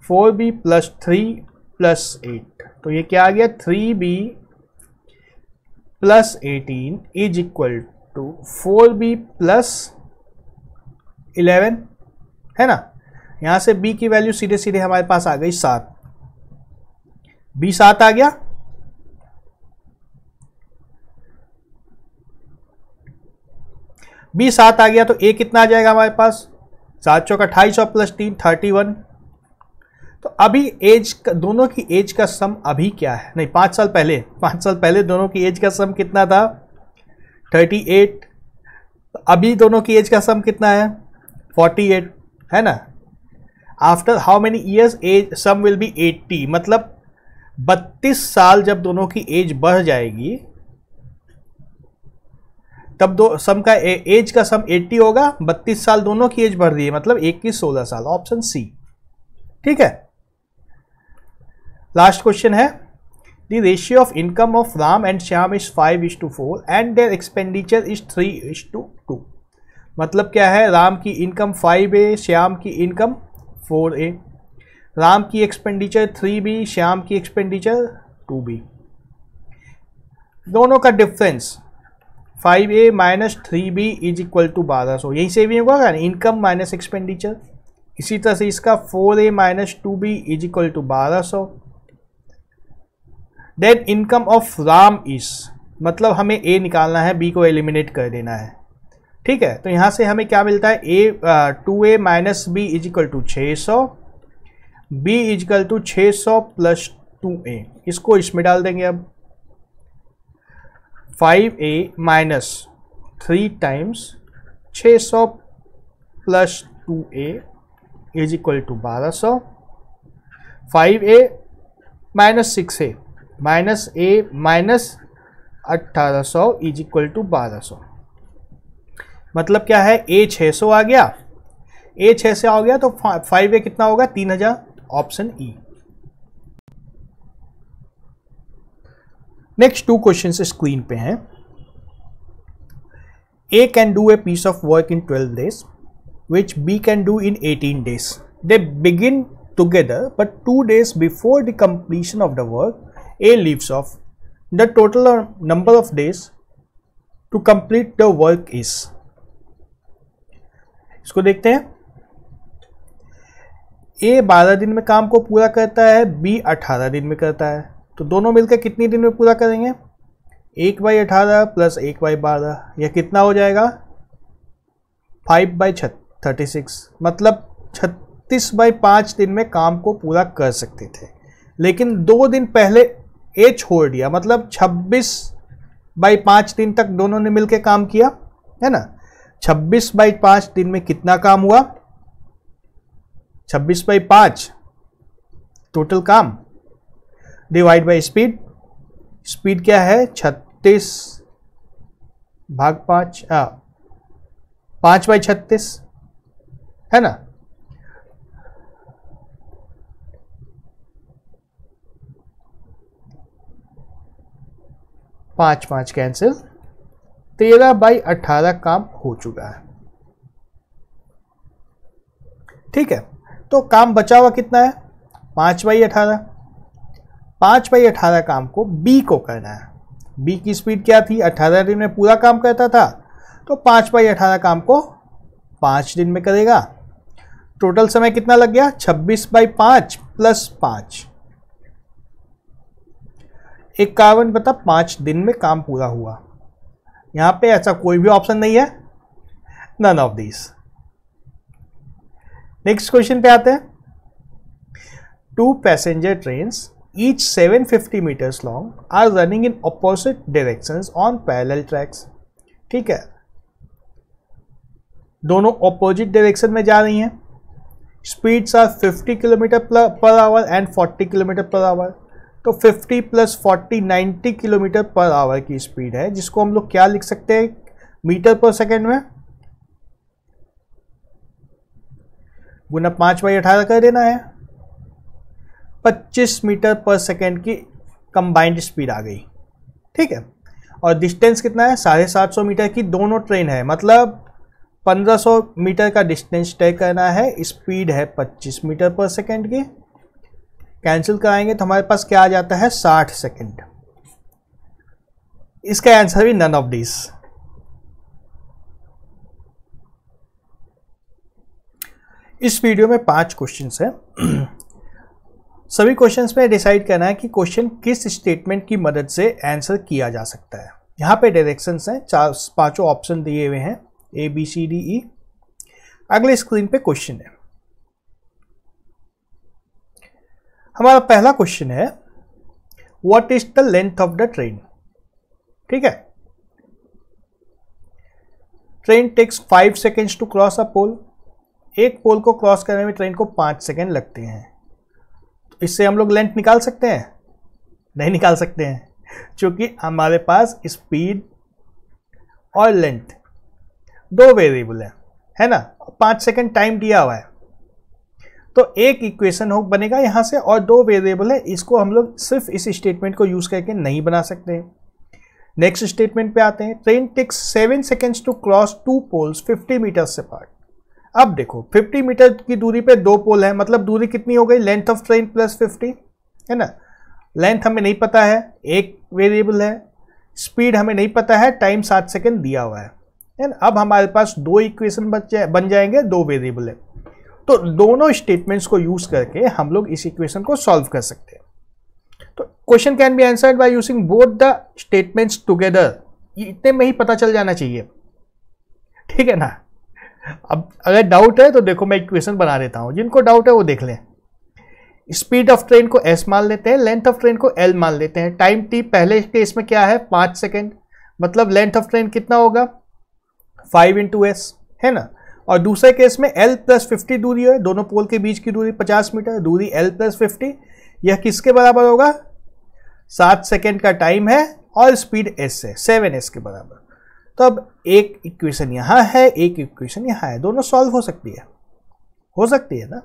4B+3 + 8, तो ये क्या आ गया? 3B + 18 is equal to 4B + 11 है ना। यहां से B की वैल्यू सीधे सीधे हमारे पास आ गई 7, B 7 आ गया। B 7 आ गया तो A कितना आ जाएगा हमारे पास? 7 चौक 28 और प्लस 3 31। तो अभी एज दोनों की एज का सम अभी क्या है? नहीं, 5 साल पहले दोनों की एज का सम कितना था? 38। अभी दोनों की एज का सम कितना है? 48 है ना। After how many years age sum will be 80, मतलब 32 साल जब दोनों की एज बढ़ जाएगी तब दो सम का एज का सम 80 होगा। 32 साल दोनों की एज बढ़ रही है, मतलब एक की 16 साल, ऑप्शन सी। ठीक है, लास्ट क्वेश्चन है, the ratio of income of Ram and Shyam is 5:4 and their expenditure is 3:2। मतलब क्या है, राम की इनकम 5A, श्याम की इनकम 4A, राम की एक्सपेंडिचर 3B, श्याम की एक्सपेंडिचर 2B। दोनों का difference 5A minus 3B is equal to 1200, यही से भी होगा ना, इनकम माइनस एक्सपेंडिचर। इसी तरह से इसका 4A minus 2B is equal to 1200। Then income of Ram is, मतलब हमें A निकालना है, B को एलिमिनेट कर देना है। ठीक है, तो यहां से हमें क्या मिलता है, 2A minus B is equal to 600, B is equal to 600 plus 2A। इसको इसमें डाल देंगे अब, 5A minus 3 times 600 plus 2A is equal to 1200, 5A minus 6A minus A minus 1800 is equal to 1200। मतलब क्या है, A 600 आ गया, A 600 आ गया तो 5A कितना होगा, 3000, option E। Next 2 question screen पे हैं। A can do a piece of work in 12 days which B can do in 18 days. They begin together but 2 days before the completion of the work A leaves off. The total number of days to complete the work is. इसको देखते हैं, A 12 दिन में काम को पूरा करता है, B 18 दिन में करता है, तो दोनों मिलकर कितनी दिन में पूरा करेंगे, 1/18 प्लस 1/12, यह कितना हो जाएगा, 5/36, मतलब 36/5 दिन में काम को पूरा कर सकते थे। लेकिन 2 दिन पहले A छोड़ दिया, मतलब 26/5 दिन तक दोनों ने मिलकर काम किया, है ना। 26/5 दिन में कितना काम हुआ, 26/5 टोटल काम, डिवाइड बाय स्पीड। स्पीड क्या है, 36/5, 5/36, है ना। पाँच कैंसिल, 13/18 काम हो चुका है। ठीक है, तो काम बचा हुआ कितना है, 5/18। 5/18 काम को B को करना है। B की स्पीड क्या थी, 18 दिन में पूरा काम करता था, तो 5/18 काम को 5 दिन में करेगा। टोटल समय कितना लग गया, 26/5 प्लस 5, 51/5 दिन में काम पूरा हुआ। यहां पे ऐसा कोई भी ऑप्शन नहीं है, none of this. Next question पे आते हैं। 2 passenger trains each 750 metres long are running in opposite directions on parallel tracks. ठीक है, दोनों ऑपोजिट डायरेक्शन में जा रही हैं। Speeds are 50 kilometre per hour and 40 kilometre per hour. तो 50 प्लस 40 90 किलोमीटर पर आवर की स्पीड है, जिसको हम लोग क्या लिख सकते हैं, मीटर पर सेकेंड में गुना 5/18 कर देना है। 25 मीटर पर सेकेंड की कंबाइंड स्पीड आ गई। ठीक है, और डिस्टेंस कितना है, 750 मीटर की दोनों ट्रेन है, मतलब 1500 मीटर का डिस्टेंस तय करना है। स्पीड है 25 मीटर पर सेकेंड की। कैंसिल कराएंगे तो हमारे पास क्या आ जाता है, 60 सेकेंड। इसका आंसर भी नन ऑफ दिस। इस वीडियो में 5 क्वेश्चंस हैं। सभी क्वेश्चंस में डिसाइड करना है कि क्वेश्चन किस स्टेटमेंट की मदद से आंसर किया जा सकता है। यहां पे डायरेक्शंस हैं, 5 ऑप्शन दिए हुए हैं, A B C D E। अगले स्क्रीन पे क्वेश्चन है। हमारा पहला क्वेश्चन है, what is the length of the train. ठीक है, train takes 5 seconds to cross a pole. एक पोल को क्रॉस करने में ट्रेन को 5 सेकेंड लगते हैं। तो इससे हम लोग लेंथ निकाल सकते हैं। नहीं निकाल सकते हैं, क्योंकि हमारे पास स्पीड और लेंथ दो वेरिएबल है ना, 5 सेकंड टाइम दिया हुआ है, तो एक इक्वेशन हो बनेगा यहां से, और दो वेरिएबल है, इसको हम लोग सिर्फ इस स्टेटमेंट को यूज करके नहीं बना सकते। नेक्स्ट स्टेटमेंट पे आते हैं। Train takes 7 seconds to cross 2 poles 50 metres apart. अब देखो 50 मीटर की दूरी पे दो पोल है, मतलब दूरी कितनी हो गई, लेंथ ऑफ ट्रेन प्लस 50 है ना। लेंथ हमें नहीं पता है, एक वेरिएबल है, स्पीड हमें नहीं पता है, टाइम 7 सेकेंड दिया हुआ है ना। अब हमारे पास दो इक्वेशन बन जाएंगे, दो वेरिएबल है, तो दोनों स्टेटमेंट्स को यूज करके हम लोग इस इक्वेशन को सॉल्व कर सकते हैं। तो question can be answered by using both the statements together. इतने में ही पता चल जाना चाहिए, ठीक है ना। अब अगर डाउट है तो देखो मैं इक्वेशन बना देता हूं, जिनको डाउट है वो देख लें। स्पीड ऑफ ट्रेन को s मान लेते हैं, लेंथ ऑफ ट्रेन को l मान लेते हैं। टाइम t पहले केस में क्या है 5 सेकेंड, मतलब लेंथ ऑफ ट्रेन कितना होगा 5 × s है ना। और दूसरे केस में l + 50 दूरी है, दोनों पोल के बीच की दूरी 50 मीटर, दूरी l + 50, यह किसके बराबर होगा 7 सेकेंड का टाइम है और स्पीड s है 7s के बराबर। तो अब एक इक्वेशन यहां है, एक इक्वेशन यहां है, दोनों सॉल्व हो सकती है ना।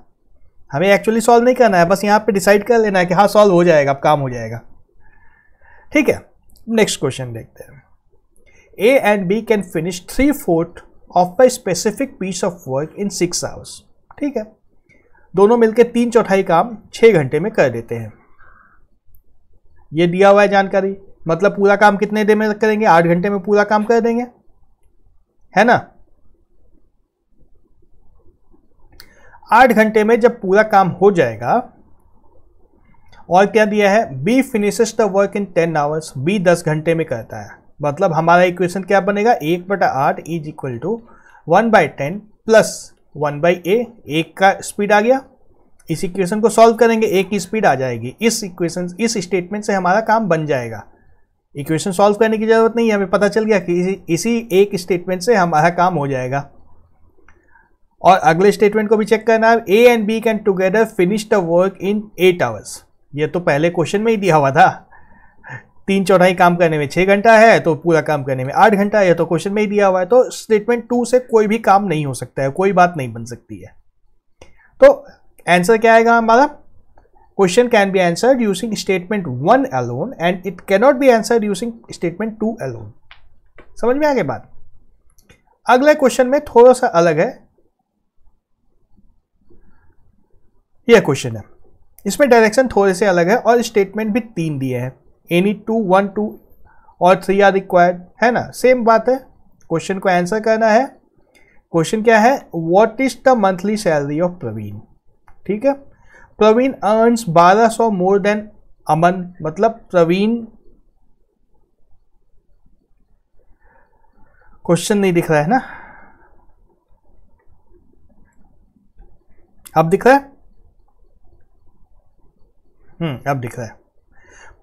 हमें एक्चुअली सॉल्व नहीं करना है, बस यहां पे डिसाइड कर लेना है कि हाँ सॉल्व हो जाएगा, अब काम हो जाएगा, ठीक है। नेक्स्ट क्वेश्चन देखते हैं। A and B can finish 3/4 of a specific piece of work in 6 hours। ठीक है, दोनों मिलकर 3/4 काम 6 घंटे में कर देते हैं। ये दिया हुआ है जानकारी, मतलब पूरा काम कितने देर में करेंगे, 8 घंटे में पूरा काम कर देंगे, है ना। 8 घंटे में जब पूरा काम हो जाएगा, और क्या दिया है, B finishes the work in 10 hours। B 10 घंटे में करता है, मतलब हमारा इक्वेशन क्या बनेगा 1/8 is equal to 1/10 plus 1/a। एक का स्पीड आ गया, इस इक्वेशन को सॉल्व करेंगे, एक की स्पीड आ जाएगी। इस स्टेटमेंट से हमारा काम बन जाएगा, इक्वेशन सॉल्व करने की जरूरत नहीं है, हमें पता चल गया कि इसी एक स्टेटमेंट से हमारा काम हो जाएगा। और अगले स्टेटमेंट को भी चेक करना है, A and B can together finish the work in 8 hours। ये तो पहले क्वेश्चन में ही दिया हुआ था, 3/4 काम करने में 6 घंटा है, तो पूरा काम करने में 8 घंटा है, तो क्वेश्चन में ही दिया हुआ है। तो स्टेटमेंट 2 से कोई भी काम नहीं हो सकता है, कोई बात नहीं बन सकती है। तो आंसर क्या आएगा हमारा, question can be answered using statement 1 alone and it cannot be answered using statement 2 alone. समझ में आ गई बात। अगले क्वेश्चन में थोड़ा सा अलग है, यह क्वेश्चन है, इसमें डायरेक्शन थोड़े से अलग है और स्टेटमेंट भी 3 दिए हैं। एनी 2, 1, 2 और 3 आर रिक्वायर्ड, है ना, सेम बात है। क्वेश्चन को आंसर करना है। क्वेश्चन क्या है, what is the monthly salary of Praveen. ठीक है, Praveen earns 1200 more than Aman, मतलब प्रवीण, क्वेश्चन नहीं दिख रहा है ना, अब दिख रहा है, अब दिख रहा है।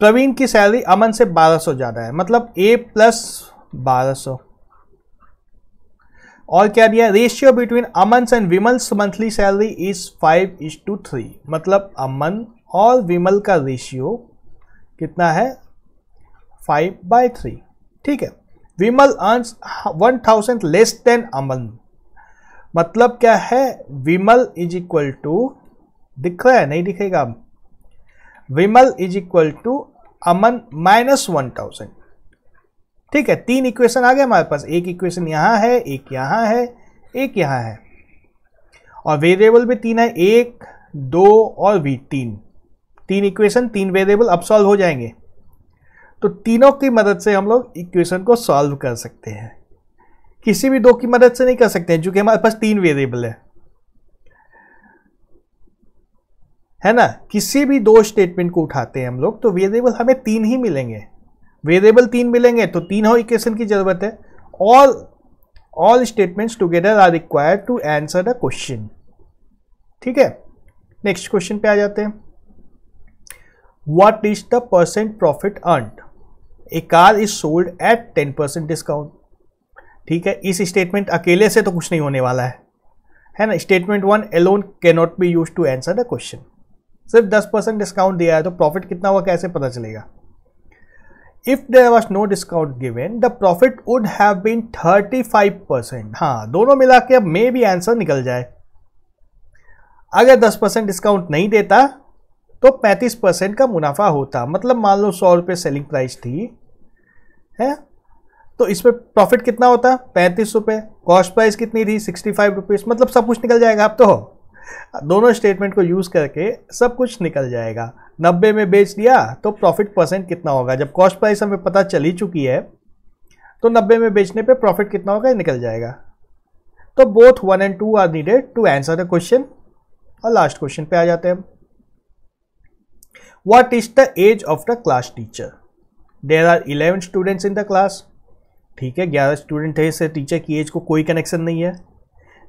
प्रवीण की सैलरी अमन से 1200 ज्यादा है, मतलब A + 1200। और क्या दिया, ratio between Aman's and Vimal's monthly salary is 5:3, मतलब अमन और विमल का रेशियो कितना है 5/3। ठीक है, विमल अर्न्स 1000 लेस देन अमन, मतलब क्या है, विमल इज इक्वल टू, दिख रहा है नहीं दिखेगा, विमल इज इक्वल टू अमन -1000। ठीक है, 3 इक्वेशन आ गए हमारे पास, एक इक्वेशन यहां है, एक यहां है, एक यहां है, और वेरिएबल भी 3 है, 1, 2 और भी 3 इक्वेशन, 3 वेरिएबल अब सॉल्व हो जाएंगे। तो तीनों की मदद से हम लोग इक्वेशन को सॉल्व कर सकते हैं, किसी भी 2 की मदद से नहीं कर सकते हैं, क्योंकि हमारे पास 3 वेरिएबल है ना। किसी भी 2 स्टेटमेंट को उठाते हैं हम लोग तो वेरिएबल हमें 3 ही मिलेंगे, वेरिएबल 3 मिलेंगे तो 3 इक्वेशन की जरूरत है। All statements together are required to answer the question. ठीक है, नेक्स्ट क्वेश्चन पे आ जाते हैं। What is the percent profit earned, a car is sold at 10% discount. ठीक है, इस स्टेटमेंट अकेले से तो कुछ नहीं होने वाला है ना। Statement 1 alone can not be used to answer the question. सिर्फ 10% डिस्काउंट दिया है तो प्रॉफिट कितना हुआ कैसे पता चलेगा, if there was no discount given the profit would have been 35%। हाँ, दोनों मिला के अब मे भी आंसर निकल जाए। अगर 10% डिस्काउंट नहीं देता तो 35% का मुनाफा होता। मतलब मान लो 100 रुपये सेलिंग प्राइस थी, है, तो इसमें प्रॉफिट कितना होता? 35 रुपये। कॉस्ट प्राइस कितनी थी? 65 रुपीज़। मतलब सब कुछ निकल जाएगा। अब तो दोनों स्टेटमेंट को यूज़ करके सब कुछ निकल जाएगा। 90 में बेच दिया तो प्रॉफिट परसेंट कितना होगा? जब कॉस्ट प्राइस हमें पता चल ही चुकी है तो 90 में बेचने पे प्रॉफिट कितना होगा, निकल जाएगा। तो both 1 and 2 are needed to answer the question. और लास्ट क्वेश्चन पे आ जाते हैं। What is the age of the class teacher? There are 11 students in the class. ठीक है, 11 स्टूडेंट है, इससे टीचर की एज को कोई कनेक्शन नहीं है।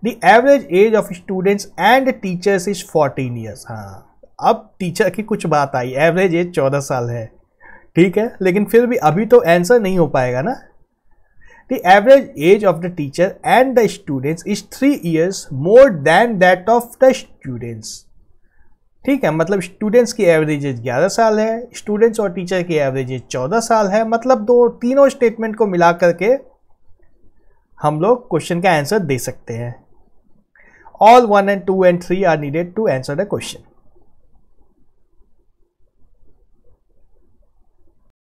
The average age of students and teachers is 14 years. हाँ, अब टीचर की कुछ बात आई, एवरेज एज 14 साल है। ठीक है, लेकिन फिर भी अभी तो आंसर नहीं हो पाएगा ना। The average age of the teacher and the students is 3 years more than that of the students. ठीक है, मतलब स्टूडेंट्स की एवरेज एज 11 साल है, स्टूडेंट्स और टीचर की एवरेज एज 14 साल है। मतलब तीनों स्टेटमेंट को मिला करके हम लोग क्वेश्चन का आंसर दे सकते हैं। All 1 and 2 and 3 are needed to answer the question.